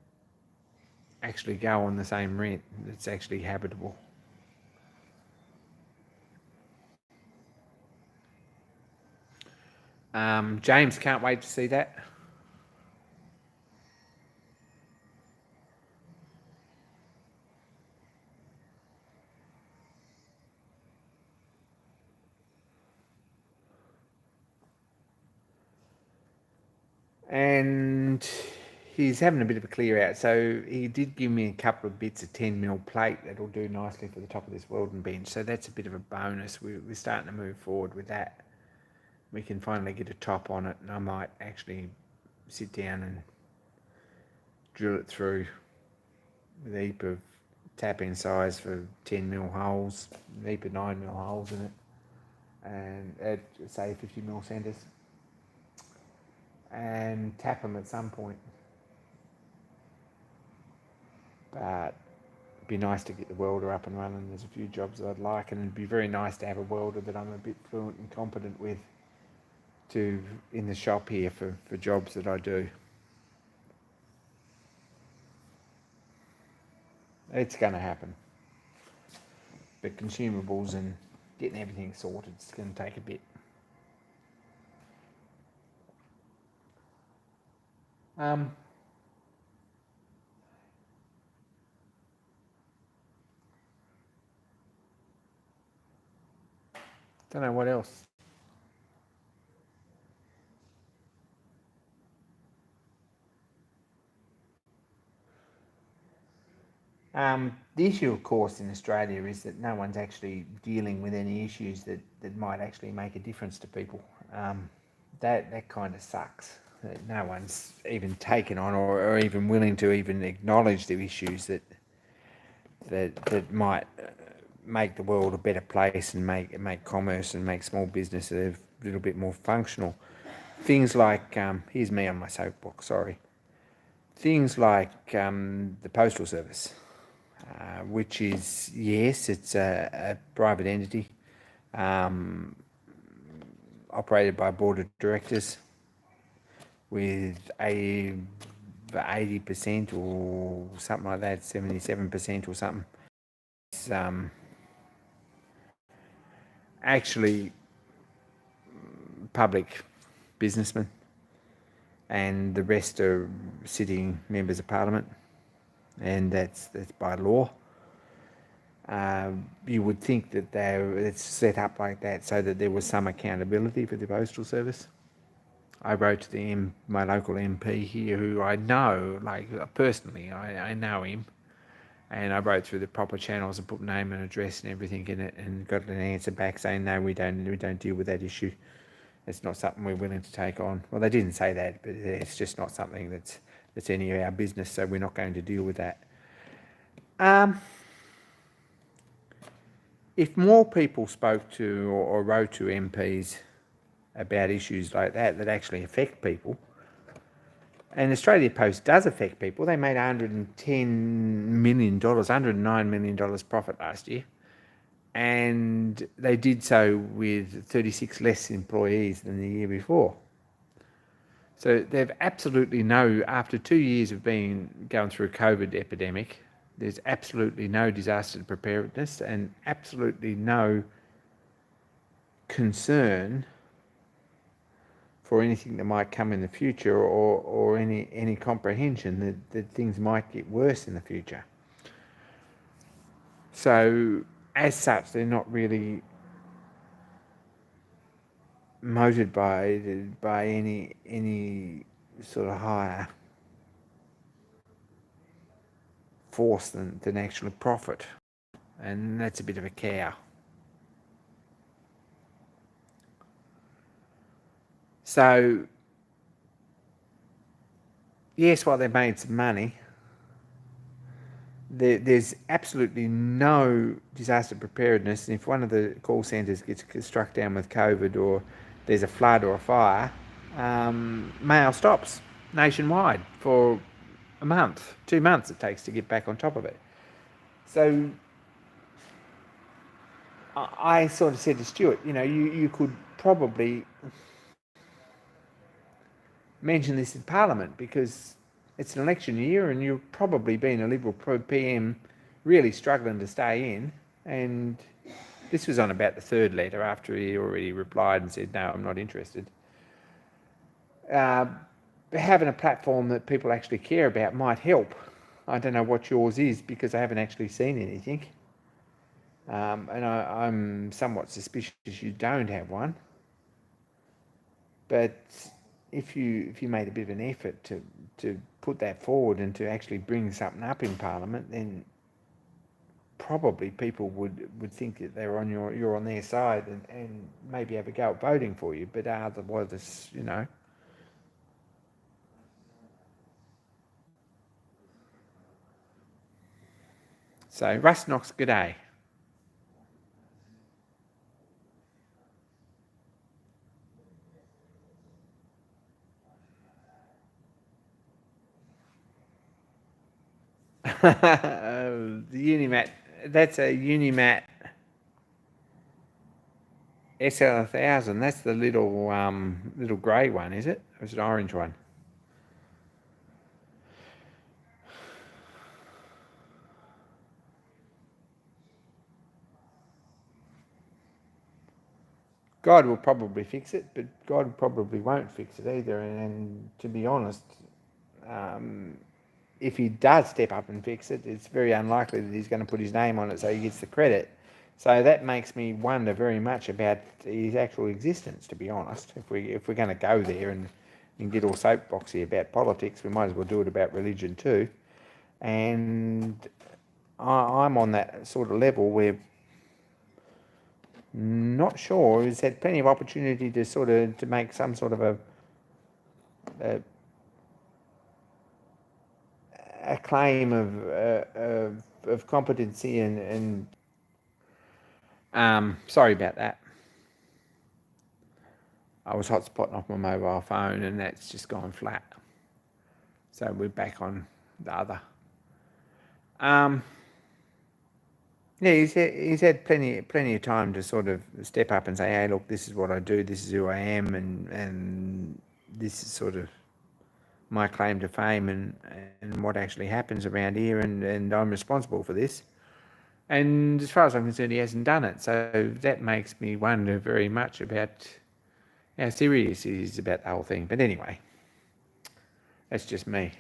actually go on the same rent that's actually habitable. James can't wait to see that. And he's having a bit of a clear out. So he did give me a couple of bits of 10mm plate that'll do nicely for the top of this Weldon bench. So that's a bit of a bonus. We're starting to move forward with that. We can finally get a top on it, and I might actually sit down and drill it through with a heap of tap-in size for 10mm holes, a heap of 9mm holes in it, and add, say, 50mm centres, and tap them at some point. But it'd be nice to get the welder up and running. There's a few jobs that I'd like, and it'd be very nice to have a welder that I'm a bit fluent and competent with in the shop here for jobs that I do. It's going to happen. But consumables and getting everything sorted is going to take a bit. Don't know what else. The issue, of course, in Australia is that no one's actually dealing with any issues that might actually make a difference to people. That kind of sucks. That no one's even taken on or even willing to even acknowledge the issues that might make the world a better place and make commerce and make small business a little bit more functional. Things like here's me on my soapbox. Sorry. Things like the postal service. Which is, yes, it's a private entity operated by a board of directors with 80% or something like that, 77% or something. It's actually public businessmen, and the rest are sitting members of parliament, and that's by law. You would think that it's set up like that so that there was some accountability for the postal service. I wrote to my local MP here, who I know, like personally, I know him, and I wrote through the proper channels and put name and address and everything in it, and got an answer back saying no, we don't deal with that issue. It's not something we're willing to take on. Well, they didn't say that, but it's just not something that's any of our business, so we're not going to deal with that. If more people spoke to or wrote to MPs about issues like that actually affect people, and Australia Post does affect people, they made $110 million, $109 million profit last year, and they did so with 36 less employees than the year before. So they've absolutely after 2 years of going through a COVID epidemic, there's absolutely no disaster preparedness and absolutely no concern for anything that might come in the future, or any comprehension that things might get worse in the future. So as such, they're not really motivated by any sort of higher force than actually profit, and that's a bit of a cow. So yes, while they've made some money, there's absolutely no disaster preparedness. And if one of the call centres gets struck down with COVID, or there's a flood or a fire, mail stops nationwide for a month, 2 months it takes to get back on top of it. So I sort of said to Stuart, you could probably mention this in Parliament, because it's an election year and you've probably been a Liberal PM really struggling to stay in, and this was on about the third letter after he already replied and said, no, I'm not interested. Having a platform that people actually care about might help. I don't know what yours is, because I haven't actually seen anything. And I'm somewhat suspicious you don't have one. But if you made a bit of an effort to put that forward and to actually bring something up in Parliament, then probably people would think that you're on their side, and maybe have a go at voting for you. But otherwise, So Russ Knox, g'day. The Unimat, that's a Unimat SL1000. That's the little grey one, is it? Or is it an orange one? God will probably fix it, but God probably won't fix it either. And to be honest, if he does step up and fix it, it's very unlikely that he's going to put his name on it so he gets the credit. So that makes me wonder very much about his actual existence, to be honest. If we're going to go there and get all soapboxy about politics, we might as well do it about religion too. And I'm on that sort of level where not sure. He's had plenty of opportunity to make some sort of a claim of competency and sorry about that. I was hotspotting off my mobile phone and that's just gone flat. So we're back on the other. Yeah, he's had plenty of time to sort of step up and say, hey, look, this is what I do, this is who I am, and this is sort of my claim to fame and what actually happens around here, and I'm responsible for this. And as far as I'm concerned, he hasn't done it. So that makes me wonder very much about how serious he is about the whole thing. But anyway, that's just me.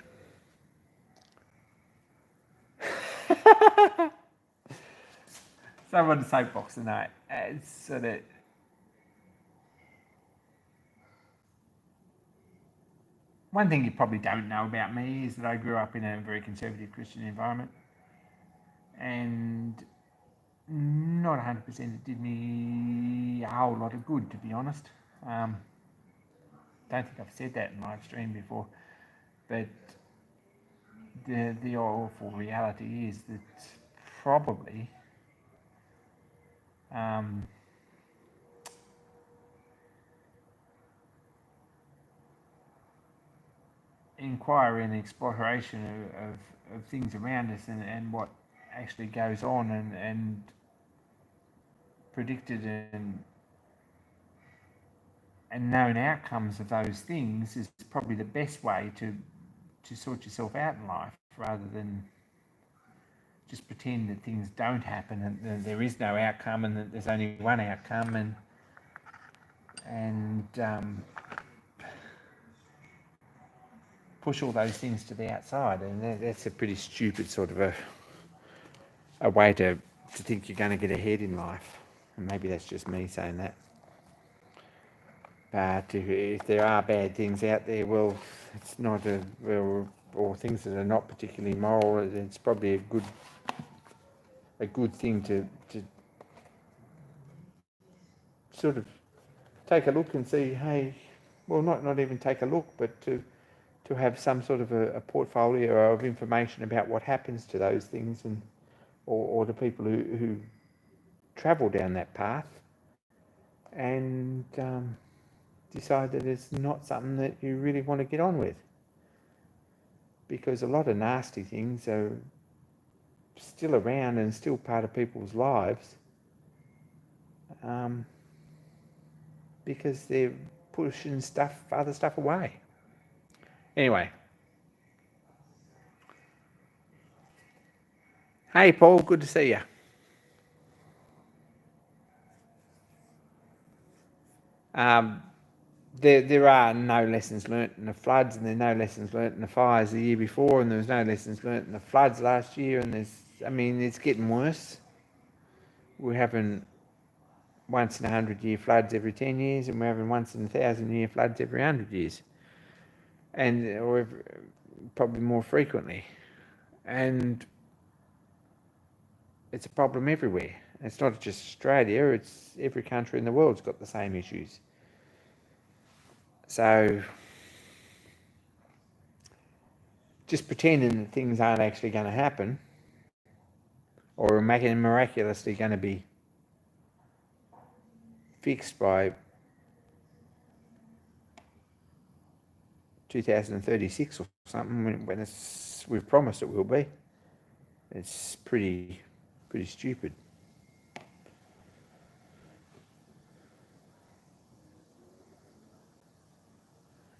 So I'm on the soapbox tonight. It's sort of... One thing you probably don't know about me is that I grew up in a very conservative Christian environment. And not 100% it did me a whole lot of good, to be honest. Don't think I've said that in live stream before, but the awful reality is that probably inquiry and exploration of things around us and what actually goes on and predicted and known outcomes of those things is probably the best way to sort yourself out in life, rather than just pretend that things don't happen and that there is no outcome and that there's only one outcome and push all those things to the outside. And that's a pretty stupid sort of a way to think you're going to get ahead in life. And maybe that's just me saying that. But if there are bad things out there, well, it's not or things that are not particularly moral, it's probably a good thing to sort of take a look and see, hey, well, not even take a look, but to have some sort of a portfolio of information about what happens to those things and or to people who travel down that path and decide that it's not something that you really want to get on with, because a lot of nasty things are still around and still part of people's lives, because they're pushing other stuff away. Anyway. Hey Paul, good to see you. There are no lessons learnt in the floods, and there are no lessons learnt in the fires the year before, and there was no lessons learnt in the floods last year, and it's getting worse. We're having once in 100-year floods every 10 years, and we're having once in 1,000-year floods every 100 years, or probably more frequently. And it's a problem everywhere. It's not just Australia, it's every country in the world's got the same issues. So just pretending that things aren't actually going to happen or are miraculously going to be fixed by 2036 or something when we've promised it will be, it's pretty stupid.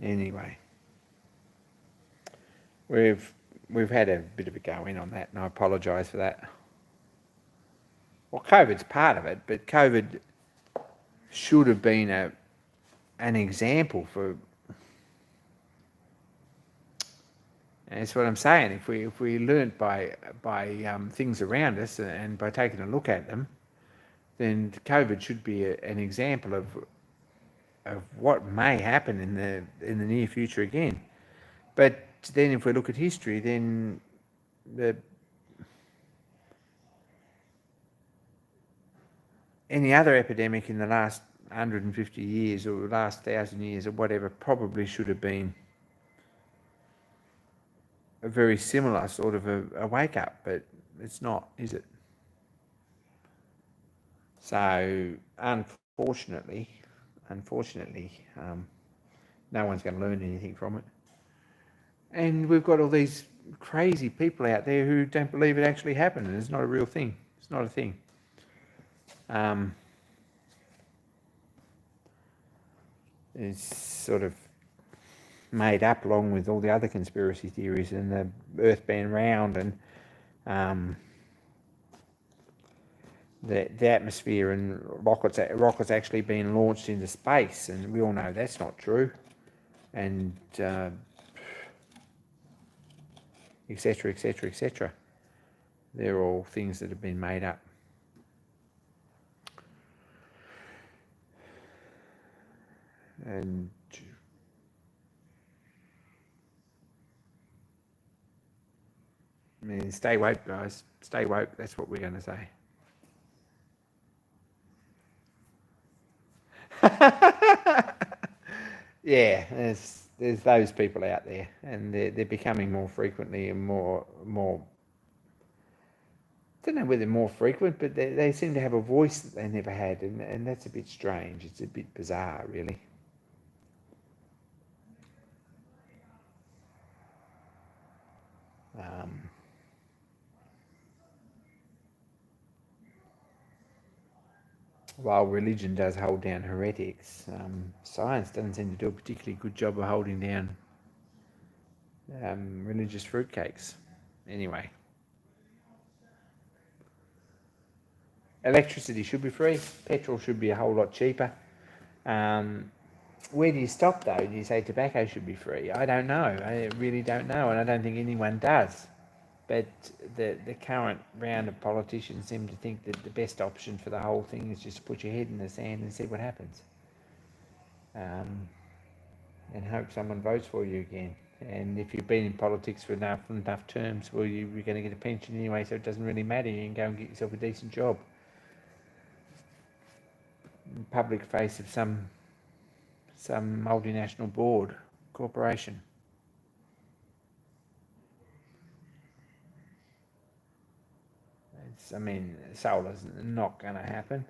Anyway, we've had a bit of a go in on that, and I apologise for that. Well, COVID's part of it, but COVID should have been an example for. And that's what I'm saying. If we learnt by things around us and by taking a look at them, then COVID should be an example of what may happen in the near future again. But then, if we look at history, then any other epidemic in the last 150 years or the last 1,000 years or whatever probably should have been a very similar sort of a wake up, but it's not, is it? So unfortunately, no one's going to learn anything from it. And we've got all these crazy people out there who don't believe it actually happened, and it's not a real thing. It's not a thing. It's sort of made up along with all the other conspiracy theories and the Earth being round and the atmosphere and rockets actually being launched into space, and we all know that's not true, and etc., etc., etc. They're all things that have been made up. And I mean, stay woke, guys. Stay woke. That's what we're going to say. Yeah, there's those people out there, and they're becoming more frequently and more. I don't know whether more frequent, but they seem to have a voice that they never had, and that's a bit strange. It's a bit bizarre, really. While religion does hold down heretics, science doesn't seem to do a particularly good job of holding down religious fruitcakes. Anyway, electricity should be free. Petrol should be a whole lot cheaper. Where do you stop, though? Do you say tobacco should be free? I don't know. I really don't know, and I don't think anyone does. But the current round of politicians seem to think that the best option for the whole thing is just to put your head in the sand and see what happens. And hope someone votes for you again. And if you've been in politics for enough terms, well, you're going to get a pension anyway, so it doesn't really matter. You can go and get yourself a decent job. In public face of some multinational board, corporation. I mean, solar's not going to happen.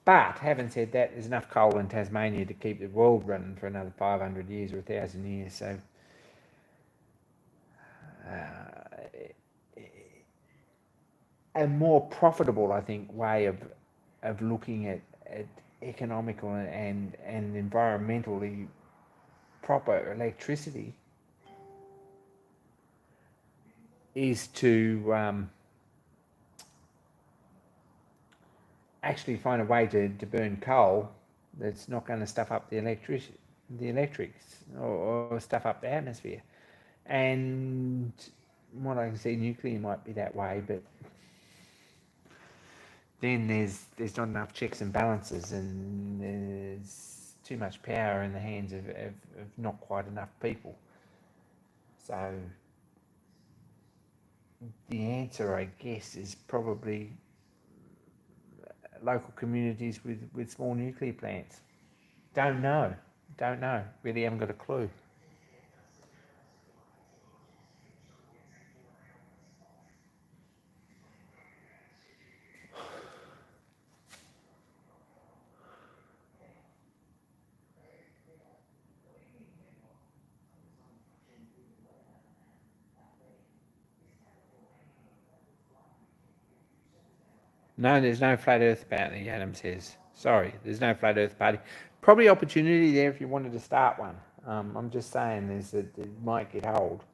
But having said that, there's enough coal in Tasmania to keep the world running for another 500 years or 1,000 years. So a more profitable, I think, way of looking at economical and environmentally proper electricity is to actually find a way to burn coal that's not going to stuff up the electrics or stuff up the atmosphere. And what I can see, nuclear might be that way, but then there's not enough checks and balances, and there's too much power in the hands of not quite enough people. So the answer, I guess, is probably local communities with small nuclear plants. Don't know. Really haven't got a clue. No, there's no flat Earth apparently, Adam says. Sorry, there's no flat Earth party. Probably opportunity there if you wanted to start one. I'm just saying is that it might get hold.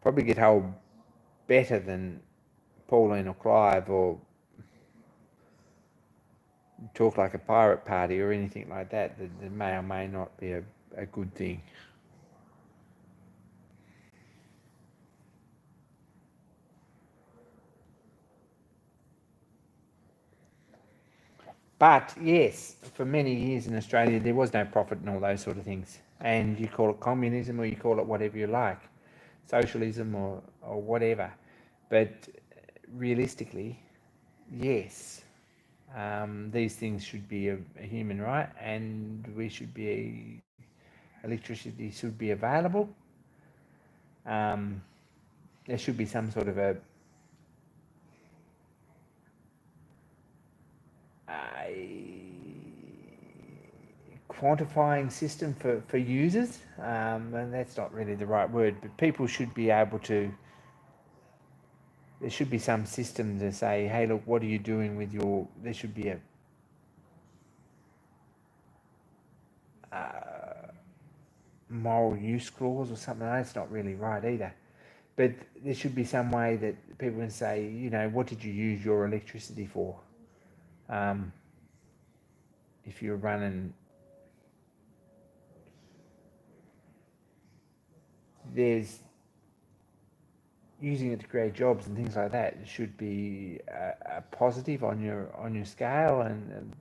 Probably get hold better than Pauline or Clive or Talk Like a Pirate Party or anything like that. That may or may not be a good thing. But yes, for many years in Australia, there was no profit in all those sort of things. And you call it communism or you call it whatever you like, socialism or whatever. But realistically, yes, these things should be a human right, and we should be electricity should be available. There should be some sort of a quantifying system for users, and that's not really the right word, but people should be able to, there should be some system to say, hey, look, what are you doing with your, there should be a moral use clause or something. That's not really right either. But there should be some way that people can say, you know, what did you use your electricity for? If you're running, there's using it to create jobs and things like that. It should be a positive on your scale, and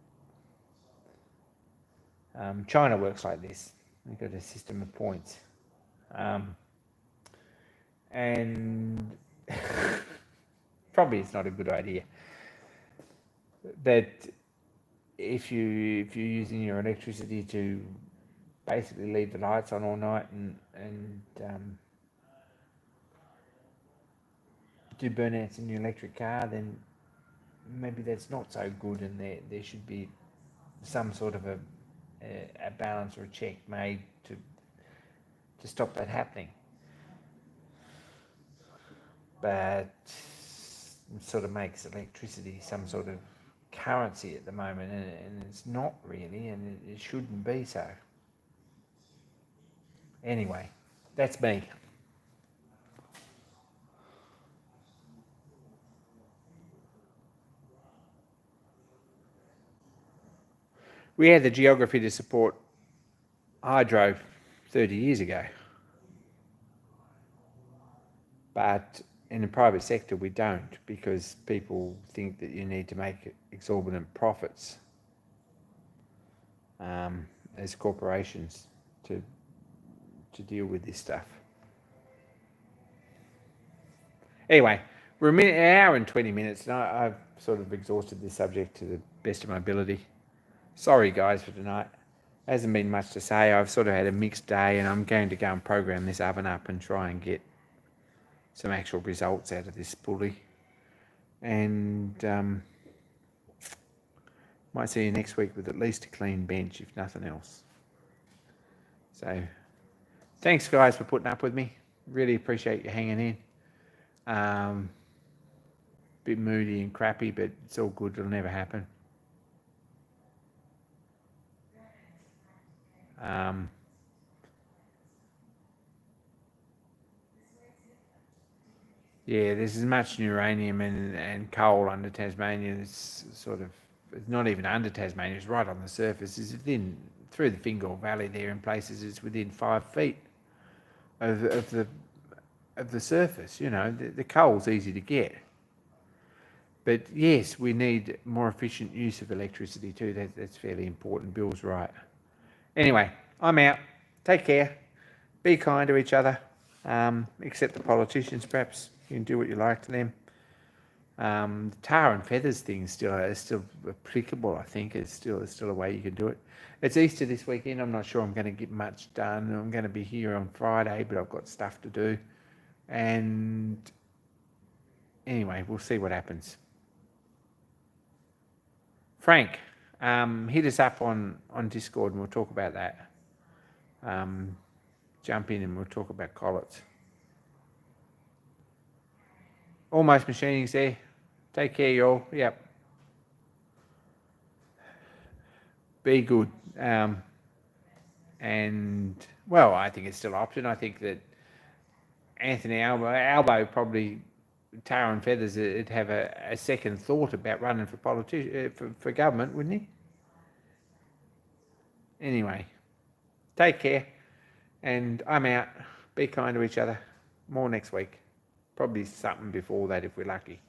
China works like this. They've got a system of points, and probably it's not a good idea. But if you're using your electricity to basically leave the lights on all night and do burnouts in your electric car, then maybe that's not so good, and there should be some sort of a balance or a check made to stop that happening. But it sort of makes electricity some sort of currency at the moment, and it's not really, and it shouldn't be so. Anyway, that's me. We had the geography to support hydro 30 years ago. But in the private sector, we don't, because people think that you need to make exorbitant profits as corporations to deal with this stuff. Anyway, we're an hour and 20 minutes, and I've sort of exhausted this subject to the best of my ability. Sorry, guys, for tonight. Hasn't been much to say. I've sort of had a mixed day, and I'm going to go and program this oven up and try and get some actual results out of this bully. And might see you next week with at least a clean bench, if nothing else. So thanks, guys, for putting up with me. Really appreciate you hanging in. Bit moody and crappy, but it's all good. It'll never happen. Yeah, there's as much uranium and coal under Tasmania. It's sort of, it's not even under Tasmania, it's right on the surface. It's within, through the Fingal Valley there, in places it's within 5 feet of the surface. You know, the coal's easy to get. But yes, we need more efficient use of electricity too. That's fairly important. Bill's right. Anyway, I'm out. Take care. Be kind to each other. Except the politicians, perhaps. You can do what you like to them. The tar and feathers thing is still applicable, I think. It's still a way you can do it. It's Easter this weekend. I'm not sure I'm going to get much done. I'm going to be here on Friday, but I've got stuff to do. And anyway, we'll see what happens. Frank, hit us up on Discord and we'll talk about that. Jump in and we'll talk about collets. Almost machining's there. Take care, y'all. Yep. Be good. And Well, I think it's still an option. I think that Anthony Albo probably tar and feathers would have a second thought about running for for government, wouldn't he? Anyway, take care, and I'm out. Be kind to each other. More next week. Probably something before that if we're lucky.